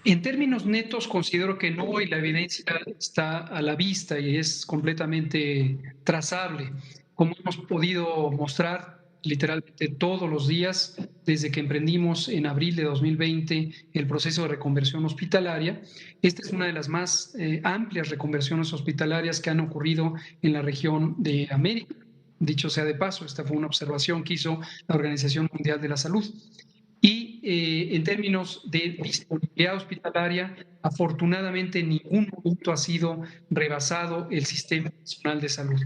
En términos netos, considero que no, y la evidencia está a la vista y es completamente trazable. Como hemos podido mostrar literalmente todos los días desde que emprendimos en abril de 2020 el proceso de reconversión hospitalaria, esta es una de las más amplias reconversiones hospitalarias que han ocurrido en la región de América. Dicho sea de paso, esta fue una observación que hizo la Organización Mundial de la Salud. Y en términos de disponibilidad hospitalaria, afortunadamente ningún punto ha sido rebasado el Sistema Nacional de Salud.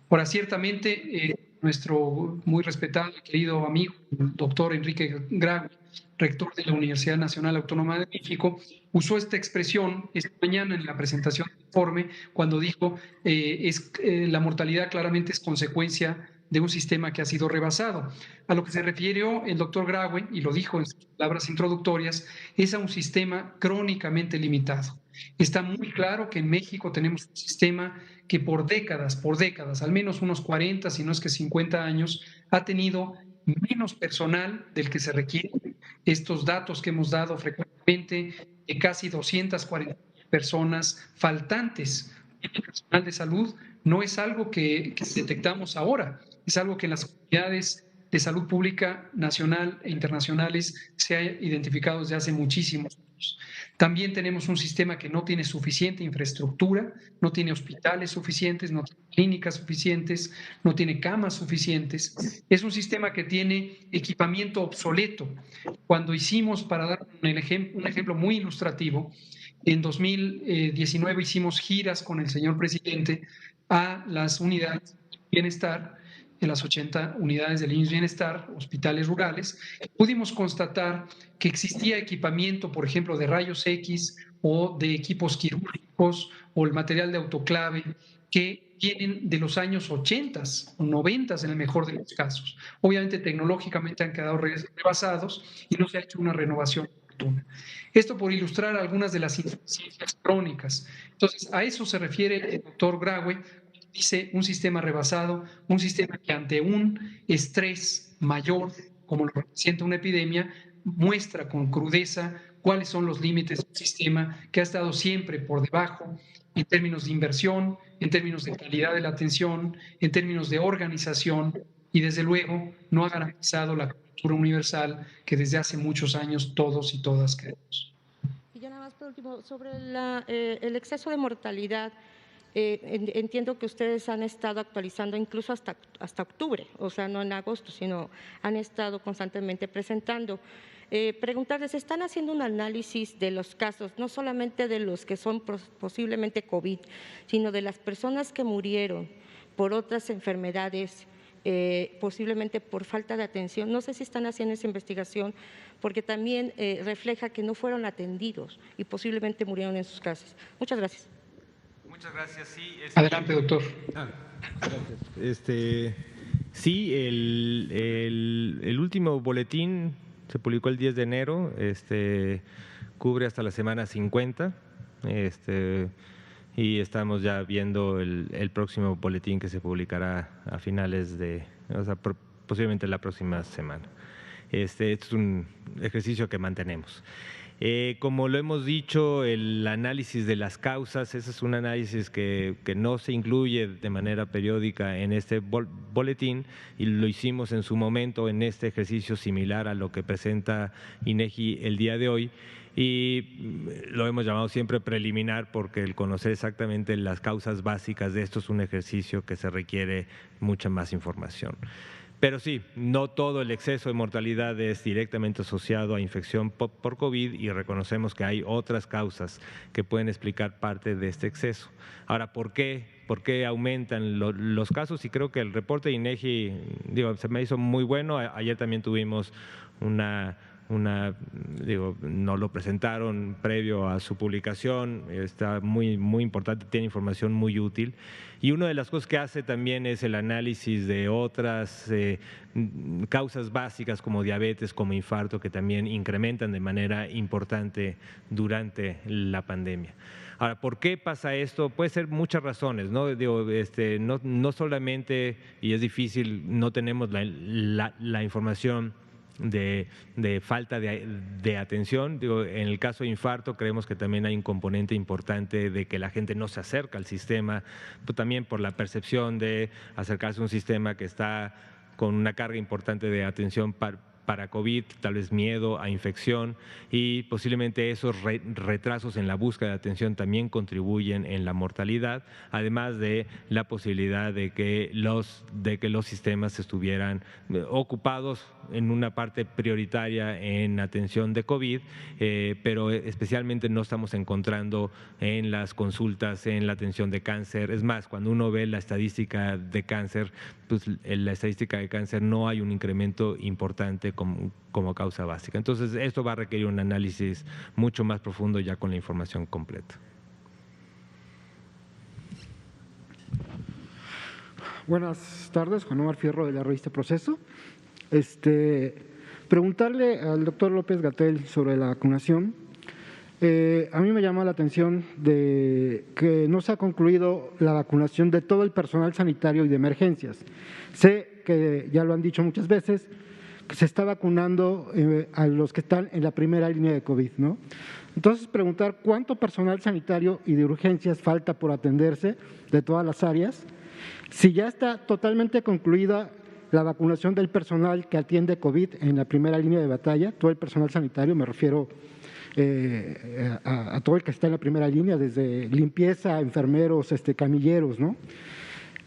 Ahora, ciertamente, nuestro muy respetado y querido amigo, el doctor Enrique Graue, rector de la Universidad Nacional Autónoma de México, usó esta expresión esta mañana en la presentación del informe cuando dijo la mortalidad claramente es consecuencia de un sistema que ha sido rebasado. A lo que se refirió el doctor Graue, y lo dijo en sus palabras introductorias, es a un sistema crónicamente limitado. Está muy claro que en México tenemos un sistema que por décadas, al menos unos 40, si no es que 50 años, ha tenido menos personal del que se requiere. Estos datos que hemos dado frecuentemente, de casi 240 personas faltantes en el personal de salud, no es algo que detectamos ahora, es algo que en las comunidades de salud pública nacional e internacionales se ha identificado desde hace muchísimos años. También tenemos un sistema que no tiene suficiente infraestructura, no tiene hospitales suficientes, no tiene clínicas suficientes, no tiene camas suficientes. Es un sistema que tiene equipamiento obsoleto. Cuando hicimos, para dar un ejemplo muy ilustrativo, en 2019 hicimos giras con el señor presidente a las unidades de bienestar, en las 80 unidades del IMSS Bienestar, hospitales rurales, pudimos constatar que existía equipamiento, por ejemplo, de rayos X o de equipos quirúrgicos o el material de autoclave que vienen de los años 80 o 90 en el mejor de los casos. Obviamente tecnológicamente han quedado rebasados y no se ha hecho una renovación oportuna. Esto por ilustrar algunas de las insuficiencias crónicas. Entonces, a eso se refiere el doctor Graue dice un sistema rebasado, un sistema que ante un estrés mayor, como lo representa una epidemia, muestra con crudeza cuáles son los límites de un sistema que ha estado siempre por debajo en términos de inversión, en términos de calidad de la atención, en términos de organización y desde luego no ha garantizado la cobertura universal que desde hace muchos años todos y todas queremos. Y ya nada más por último, sobre el exceso de mortalidad, entiendo que ustedes han estado actualizando incluso hasta octubre, o sea, no en agosto, sino han estado constantemente presentando. Preguntarles, ¿están haciendo un análisis de los casos, no solamente de los que son posiblemente COVID, sino de las personas que murieron por otras enfermedades, posiblemente por falta de atención? No sé si están haciendo esa investigación, porque también refleja que no fueron atendidos y posiblemente murieron en sus casas. Muchas gracias. Muchas gracias. Sí, Adelante, doctor. Gracias. Sí, el último boletín se publicó el 10 de enero, cubre hasta la semana 50, y estamos ya viendo el próximo boletín que se publicará a finales de, o sea, posiblemente la próxima semana. Este es un ejercicio que mantenemos. Como lo hemos dicho, el análisis de las causas, ese es un análisis que no se incluye de manera periódica en este boletín y lo hicimos en su momento en este ejercicio similar a lo que presenta INEGI el día de hoy. Y lo hemos llamado siempre preliminar porque el conocer exactamente las causas básicas de esto es un ejercicio que se requiere mucha más información. Pero sí, no todo el exceso de mortalidad es directamente asociado a infección por COVID y reconocemos que hay otras causas que pueden explicar parte de este exceso. Ahora, ¿por qué aumentan los casos? Y creo que el reporte de INEGI, se me hizo muy bueno. Ayer también tuvimos no lo presentaron previo a su publicación, está muy importante, tiene información muy útil. Y una de las cosas que hace también es el análisis de otras causas básicas como diabetes, como infarto, que también incrementan de manera importante durante la pandemia. Ahora, ¿por qué pasa esto? Puede ser muchas razones, ¿no? No solamente, y es difícil, no tenemos la información de falta de atención. En el caso de infarto creemos que también hay un componente importante de que la gente no se acerca al sistema, pues también por la percepción de acercarse a un sistema que está con una carga importante de atención para COVID, tal vez miedo a infección, y posiblemente esos retrasos en la búsqueda de atención también contribuyen en la mortalidad, además de la posibilidad de que los sistemas estuvieran ocupados en una parte prioritaria en atención de COVID, pero especialmente no estamos encontrando en las consultas, en la atención de cáncer. Es más, cuando uno ve la estadística de cáncer, pues en la estadística de cáncer no hay un incremento importante como causa básica. Entonces, esto va a requerir un análisis mucho más profundo ya con la información completa. Buenas tardes, Juan Omar Fierro de la revista Proceso. Preguntarle al doctor López-Gatell sobre la vacunación. A mí me llama la atención de que no se ha concluido la vacunación de todo el personal sanitario y de emergencias. Sé que ya lo han dicho muchas veces, que se está vacunando a los que están en la primera línea de COVID, ¿no? Entonces, preguntar cuánto personal sanitario y de urgencias falta por atenderse de todas las áreas, si ya está totalmente concluida la vacunación del personal que atiende COVID en la primera línea de batalla, todo el personal sanitario, me refiero a todo el que está en la primera línea, desde limpieza, enfermeros, camilleros, ¿no?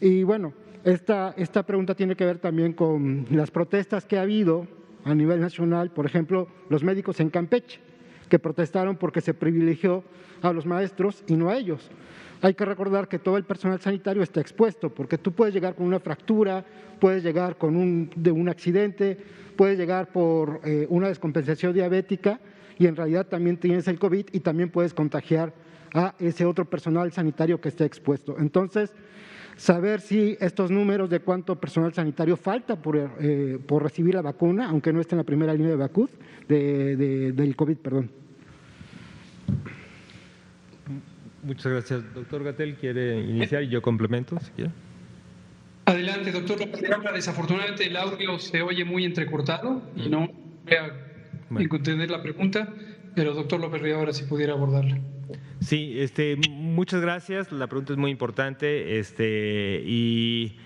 Y bueno, esta pregunta tiene que ver también con las protestas que ha habido a nivel nacional, por ejemplo, los médicos en Campeche, que protestaron porque se privilegió a los maestros y no a ellos. Hay que recordar que todo el personal sanitario está expuesto, porque tú puedes llegar con una fractura, puedes llegar de un accidente, puedes llegar por una descompensación diabética y en realidad también tienes el COVID y también puedes contagiar a ese otro personal sanitario que está expuesto. Entonces, saber si estos números de cuánto personal sanitario falta por recibir la vacuna, aunque no esté en la primera línea del COVID, perdón. Muchas gracias. Doctor Gatell, ¿quiere iniciar y yo complemento si quiere? Adelante, doctor López de Obra. Desafortunadamente el audio se oye muy entrecortado y no voy a entender la pregunta, pero doctor López de Obra, si pudiera abordarla. Sí, muchas gracias. La pregunta es muy importante y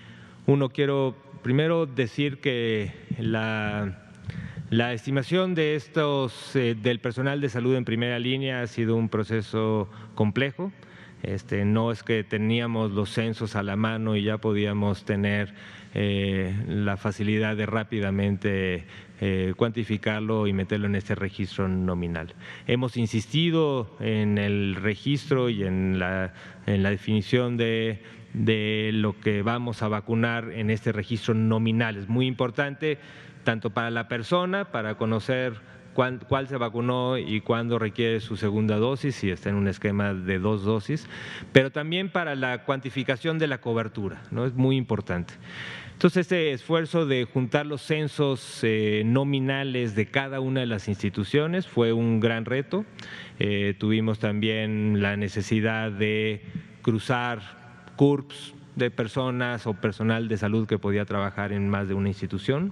quiero primero decir que la estimación de del personal de salud en primera línea ha sido un proceso complejo. No es que teníamos los censos a la mano y ya podíamos tener la facilidad de rápidamente cuantificarlo y meterlo en este registro nominal. Hemos insistido en el registro y en la definición de lo que vamos a vacunar en este registro nominal. Es muy importante tanto para la persona, para conocer cuál se vacunó y cuándo requiere su segunda dosis, si está en un esquema de 2 dosis, pero también para la cuantificación de la cobertura, ¿no? Es muy importante. Entonces, este esfuerzo de juntar los censos nominales de cada una de las instituciones fue un gran reto. Tuvimos también la necesidad de cruzar CURPS de personas o personal de salud que podía trabajar en más de una institución.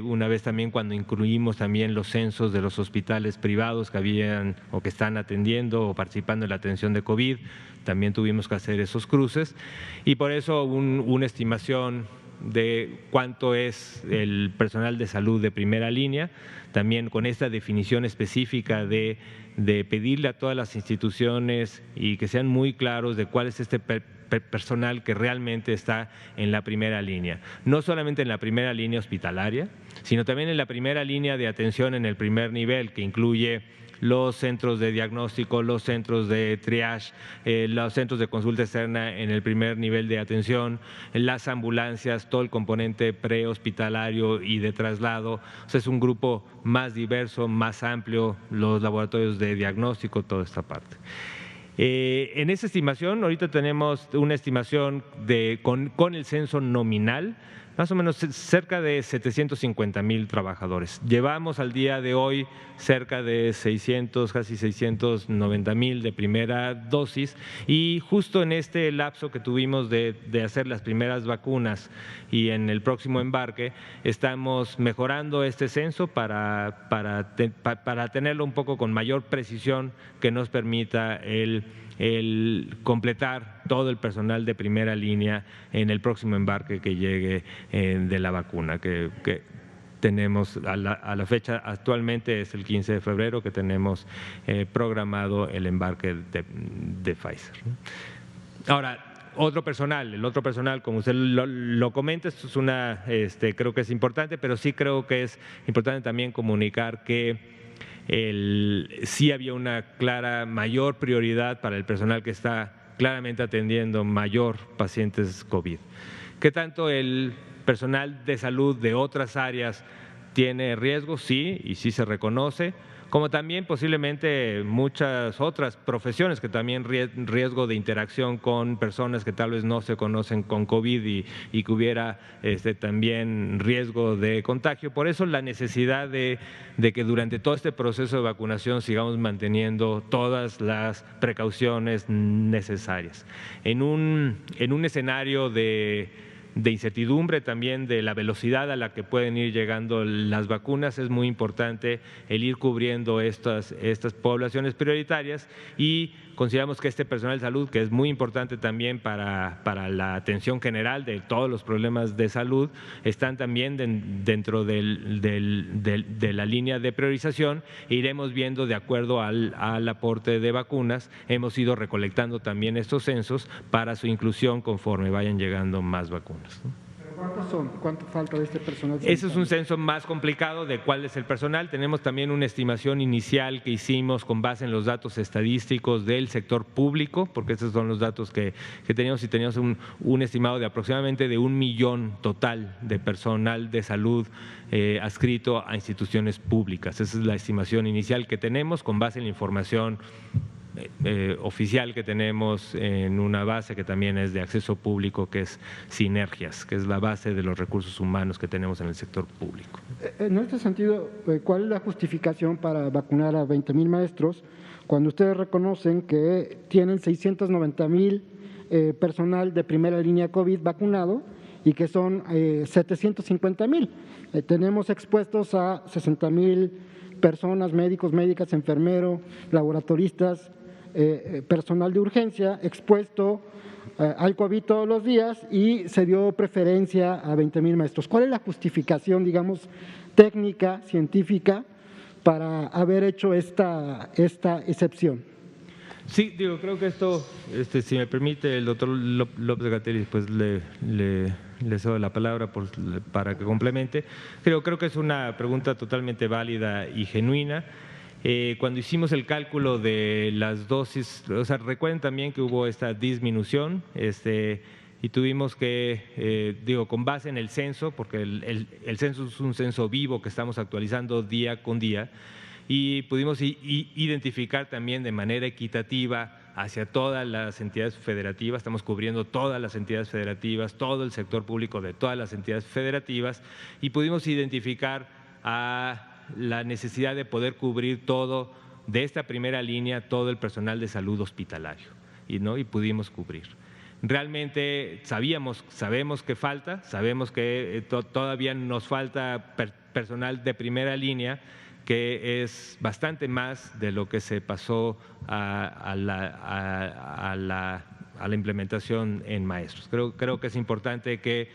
Una vez también cuando incluimos también los censos de los hospitales privados que habían o que están atendiendo o participando en la atención de COVID, también tuvimos que hacer esos cruces y por eso una estimación de cuánto es el personal de salud de primera línea, también con esta definición específica de pedirle a todas las instituciones y que sean muy claros de cuál es este personal que realmente está en la primera línea, no solamente en la primera línea hospitalaria, sino también en la primera línea de atención en el primer nivel, que incluye los centros de diagnóstico, los centros de triage, los centros de consulta externa en el primer nivel de atención, las ambulancias, todo el componente prehospitalario y de traslado. O sea, es un grupo más diverso, más amplio, los laboratorios de diagnóstico, toda esta parte. En esa estimación, ahorita tenemos una estimación con el censo nominal, más o menos cerca de 750,000 trabajadores. Llevamos al día de hoy cerca de 600, casi 690,000 de primera dosis y justo en este lapso que tuvimos de hacer las primeras vacunas y en el próximo embarque estamos mejorando este censo para tenerlo un poco con mayor precisión que nos permita el completar todo el personal de primera línea en el próximo embarque que llegue de la vacuna, que tenemos a la fecha actualmente es el 15 de febrero que tenemos programado el embarque de Pfizer. Ahora, el otro personal, como usted lo comenta, esto es creo que es importante, pero sí creo que es importante también comunicar que sí había una mayor prioridad para el personal que está claramente atendiendo mayor pacientes COVID. ¿Qué tanto el personal de salud de otras áreas tiene riesgo? Sí, y sí se reconoce, como también posiblemente muchas otras profesiones que también riesgo de interacción con personas que tal vez no se conocen con COVID y que hubiera también riesgo de contagio. Por eso la necesidad de que durante todo este proceso de vacunación sigamos manteniendo todas las precauciones necesarias. En un escenario de incertidumbre también de la velocidad a la que pueden ir llegando las vacunas, es muy importante el ir cubriendo estas poblaciones prioritarias y consideramos que este personal de salud, que es muy importante también para la atención general de todos los problemas de salud, están también dentro de la línea de priorización e iremos viendo de acuerdo al aporte de vacunas. Hemos ido recolectando también estos censos para su inclusión conforme vayan llegando más vacunas. ¿Cuántos son? ¿Cuánto falta de este personal? Ese es un censo más complicado de cuál es el personal. Tenemos también una estimación inicial que hicimos con base en los datos estadísticos del sector público, porque estos son los datos que teníamos y teníamos un estimado de aproximadamente de 1 millón total de personal de salud adscrito a instituciones públicas. Esa es la estimación inicial que tenemos con base en la información oficial que tenemos en una base que también es de acceso público, que es Sinergias, que es la base de los recursos humanos que tenemos en el sector público. En este sentido, ¿cuál es la justificación para vacunar a 20,000 maestros cuando ustedes reconocen que tienen 690,000 personal de primera línea COVID vacunado y que son 750,000? Tenemos expuestos a 60,000 personas, médicos, médicas, enfermeros, laboratoristas, personal de urgencia expuesto al COVID todos los días, y se dio preferencia a 20,000 maestros. ¿Cuál es la justificación, digamos, técnica, científica, para haber hecho esta excepción? Sí, creo que esto, si me permite, el doctor López-Gatell, después le cedo la palabra para que complemente. Creo que es una pregunta totalmente válida y genuina. Cuando hicimos el cálculo de las dosis, recuerden también que hubo esta disminución, y tuvimos que, con base en el censo, porque el censo es un censo vivo que estamos actualizando día con día, y pudimos identificar también de manera equitativa hacia todas las entidades federativas. Estamos cubriendo todas las entidades federativas, todo el sector público de todas las entidades federativas, y pudimos identificar la necesidad de poder cubrir todo de esta primera línea, todo el personal de salud hospitalario, y pudimos cubrir. Realmente sabemos que falta, sabemos que todavía nos falta personal de primera línea, que es bastante más de lo que se pasó a la implementación en maestros. Creo que es importante que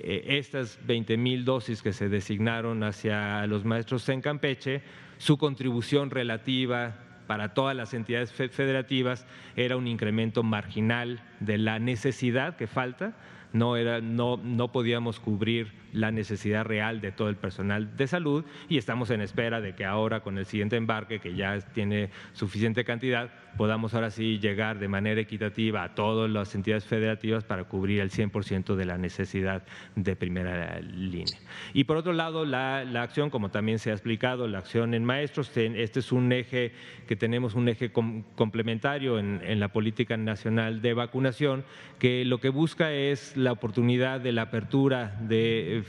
estas 20,000 dosis que se designaron hacia los maestros en Campeche, su contribución relativa para todas las entidades federativas era un incremento marginal de la necesidad que falta. No podíamos cubrir la necesidad real de todo el personal de salud, y estamos en espera de que ahora, con el siguiente embarque, que ya tiene suficiente cantidad, podamos ahora sí llegar de manera equitativa a todas las entidades federativas para cubrir el 100% de la necesidad de primera línea. Y por otro lado, la acción, como también se ha explicado, la acción en maestros, este es un eje que tenemos, un eje complementario en la política nacional de vacunación, que lo que busca es la oportunidad de la apertura de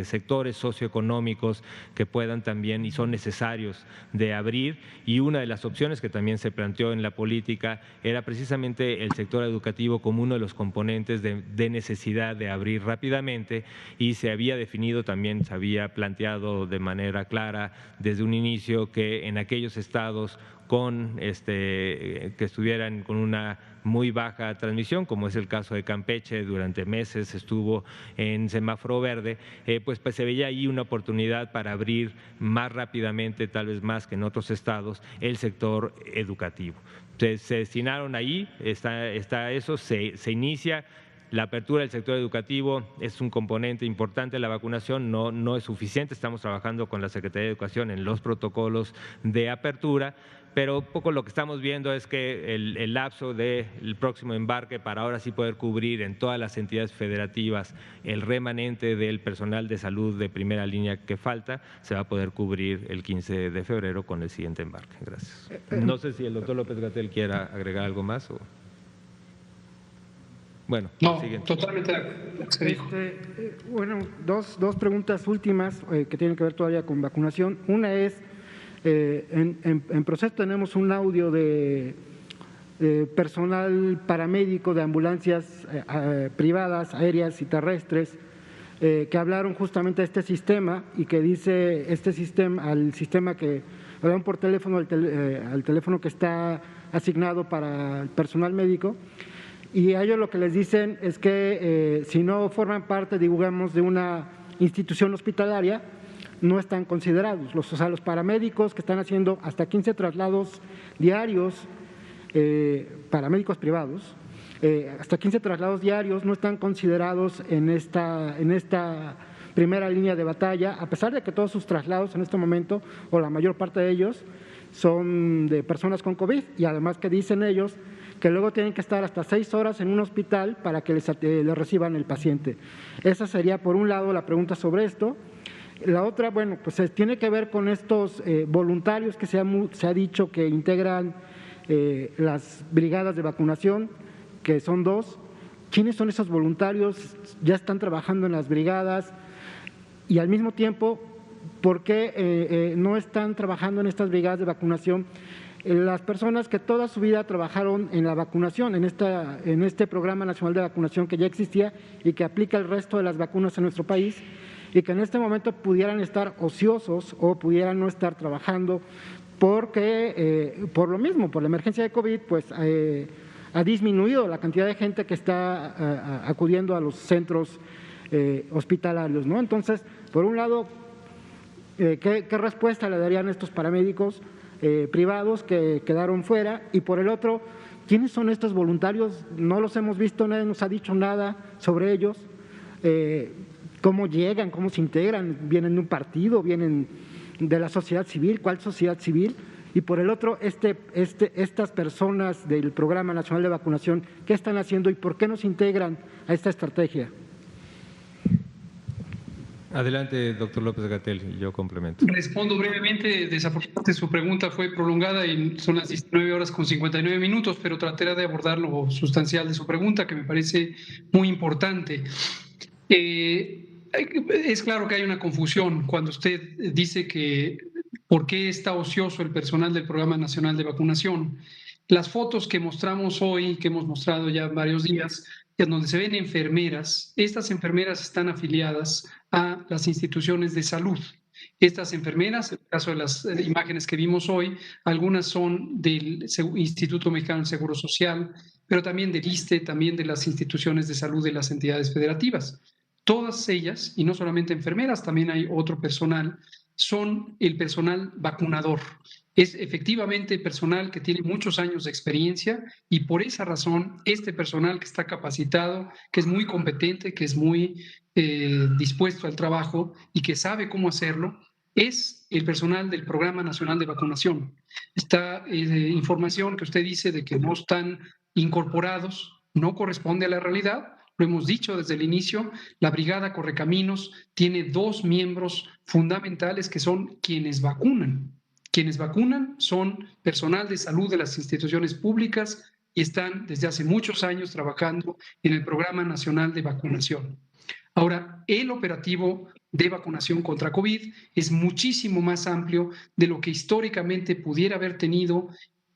sectores socioeconómicos que puedan también y son necesarios de abrir, y una de las opciones que también se planteó en la política era precisamente el sector educativo como uno de los componentes de necesidad de abrir rápidamente, y se había definido también, se había planteado de manera clara desde un inicio que en aquellos estados que estuvieran con una muy baja transmisión, como es el caso de Campeche, durante meses estuvo en semáforo verde, pues se veía ahí una oportunidad para abrir más rápidamente, tal vez más que en otros estados, el sector educativo. Se destinaron ahí, está eso, se inicia. La apertura del sector educativo es un componente importante de la vacunación, no es suficiente. Estamos trabajando con la Secretaría de Educación en los protocolos de apertura, pero un poco lo que estamos viendo es que el lapso del próximo embarque, para ahora sí poder cubrir en todas las entidades federativas el remanente del personal de salud de primera línea que falta, se va a poder cubrir el 15 de febrero con el siguiente embarque. Gracias. No sé si el doctor López-Gatell quiera agregar algo más o… Bueno, no, siguiente. Totalmente se dijo. Bueno, dos preguntas últimas que tienen que ver todavía con vacunación. Una es, en proceso tenemos un audio de personal paramédico de ambulancias privadas, aéreas y terrestres, que hablaron justamente de este sistema, y que dice al sistema que hablan por teléfono, al teléfono que está asignado para el personal médico. Y a ellos lo que les dicen es que si no forman parte, digamos, de una institución hospitalaria, no están considerados. Los paramédicos que están haciendo hasta 15 traslados diarios, paramédicos privados, hasta 15 traslados diarios no están considerados en esta primera línea de batalla, a pesar de que todos sus traslados en este momento, o la mayor parte de ellos, son de personas con COVID, y además que dicen ellos que luego tienen que estar hasta 6 horas en un hospital para que les reciban el paciente. Esa sería, por un lado, la pregunta sobre esto. La otra, bueno, pues tiene que ver con estos voluntarios que se ha dicho que integran las brigadas de vacunación, que son 2. ¿Quiénes son esos voluntarios? ¿Ya están trabajando en las brigadas? Y al mismo tiempo, ¿por qué no están trabajando en estas brigadas de vacunación las personas que toda su vida trabajaron en la vacunación, en este Programa Nacional de Vacunación que ya existía y que aplica el resto de las vacunas en nuestro país, y que en este momento pudieran estar ociosos o pudieran no estar trabajando porque, por lo mismo, por la emergencia de COVID, pues ha disminuido la cantidad de gente que está acudiendo a los centros hospitalarios, ¿no? Entonces, por un lado, ¿qué respuesta le darían estos paramédicos privados que quedaron fuera? Y por el otro, ¿quiénes son estos voluntarios? No los hemos visto, nadie nos ha dicho nada sobre ellos. ¿Cómo llegan? ¿Cómo se integran? ¿Vienen de un partido? ¿Vienen de la sociedad civil? ¿Cuál sociedad civil? Y por el otro, estas personas del Programa Nacional de Vacunación, ¿qué están haciendo y por qué no se integran a esta estrategia? Adelante, doctor López-Gatell, y yo complemento. Respondo brevemente. Desafortunadamente su pregunta fue prolongada y son las 19:59, pero trataré de abordar lo sustancial de su pregunta, que me parece muy importante. Es claro que hay una confusión cuando usted dice que ¿por qué está ocioso el personal del Programa Nacional de Vacunación? Las fotos que mostramos hoy, que hemos mostrado ya varios días, en donde se ven enfermeras, estas enfermeras están afiliadas a las instituciones de salud. Estas enfermeras, en el caso de las imágenes que vimos hoy, algunas son del Instituto Mexicano del Seguro Social, pero también del ISSSTE, también de las instituciones de salud de las entidades federativas. Todas ellas, y no solamente enfermeras, también hay otro personal, son el personal vacunador. Es efectivamente personal que tiene muchos años de experiencia y por esa razón este personal que está capacitado, que es muy competente, que es muy dispuesto al trabajo y que sabe cómo hacerlo, es el personal del Programa Nacional de Vacunación. Esta información que usted dice de que no están incorporados no corresponde a la realidad. Lo hemos dicho desde el inicio, la Brigada Correcaminos tiene 2 miembros fundamentales que son quienes vacunan. Quienes vacunan son personal de salud de las instituciones públicas y están desde hace muchos años trabajando en el Programa Nacional de Vacunación. Ahora, el operativo de vacunación contra COVID es muchísimo más amplio de lo que históricamente pudiera haber tenido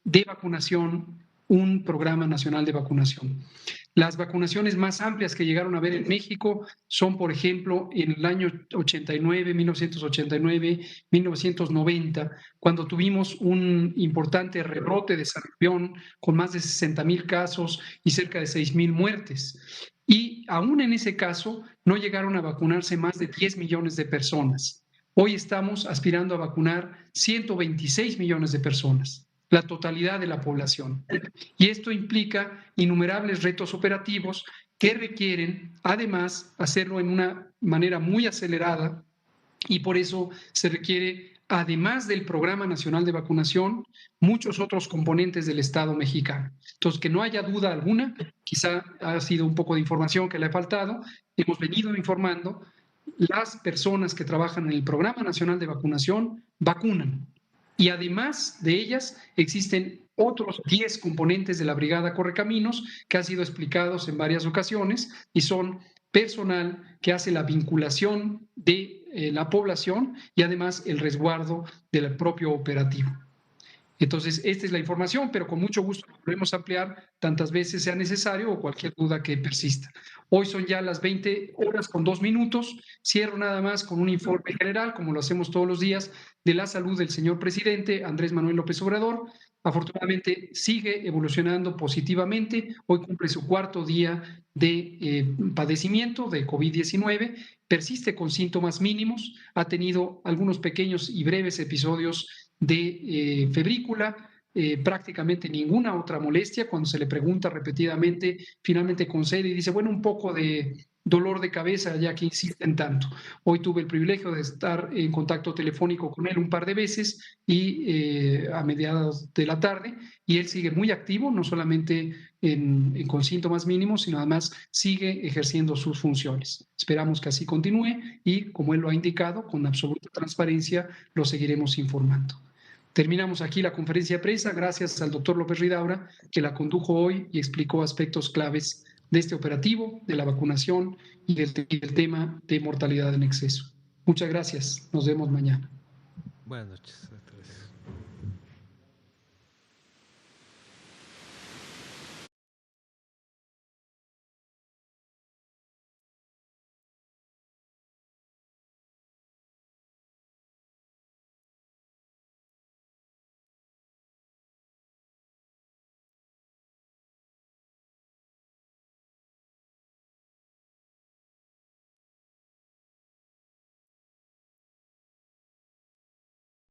de vacunación un Programa Nacional de Vacunación. Las vacunaciones más amplias que llegaron a ver en México son, por ejemplo, en el año 89, 1989, 1990, cuando tuvimos un importante rebrote de sarampión con más de 60,000 casos y cerca de 6,000 muertes. Y aún en ese caso no llegaron a vacunarse más de 10 millones de personas. Hoy estamos aspirando a vacunar 126 millones de personas, la totalidad de la población. Y esto implica innumerables retos operativos que requieren, además, hacerlo en una manera muy acelerada y por eso se requiere, además del Programa Nacional de Vacunación, muchos otros componentes del Estado mexicano. Entonces, que no haya duda alguna, quizá ha sido un poco de información que le ha faltado, hemos venido informando, las personas que trabajan en el Programa Nacional de Vacunación vacunan. Y además de ellas, existen otros 10 componentes de la Brigada Correcaminos que han sido explicados en varias ocasiones y son personal que hace la vinculación de la población y además el resguardo del propio operativo. Entonces, esta es la información, pero con mucho gusto lo podemos ampliar tantas veces sea necesario o cualquier duda que persista. Hoy son ya las 20:02. Cierro nada más con un informe general, como lo hacemos todos los días, de la salud del señor presidente Andrés Manuel López Obrador. Afortunadamente sigue evolucionando positivamente. Hoy cumple su 4º día de padecimiento de COVID-19. Persiste con síntomas mínimos. Ha tenido algunos pequeños y breves episodios de febrícula, prácticamente ninguna otra molestia. Cuando se le pregunta repetidamente, finalmente concede y dice, bueno, un poco de dolor de cabeza, ya que insisten tanto. Hoy tuve el privilegio de estar en contacto telefónico con él un par de veces y a mediados de la tarde, y él sigue muy activo, no solamente con síntomas mínimos, sino además sigue ejerciendo sus funciones. Esperamos que así continúe y, como él lo ha indicado, con absoluta transparencia lo seguiremos informando. Terminamos aquí la conferencia de prensa. Gracias al doctor López Ridaura, que la condujo hoy y explicó aspectos claves de este operativo, de la vacunación y del tema de mortalidad en exceso. Muchas gracias. Nos vemos mañana. Buenas noches.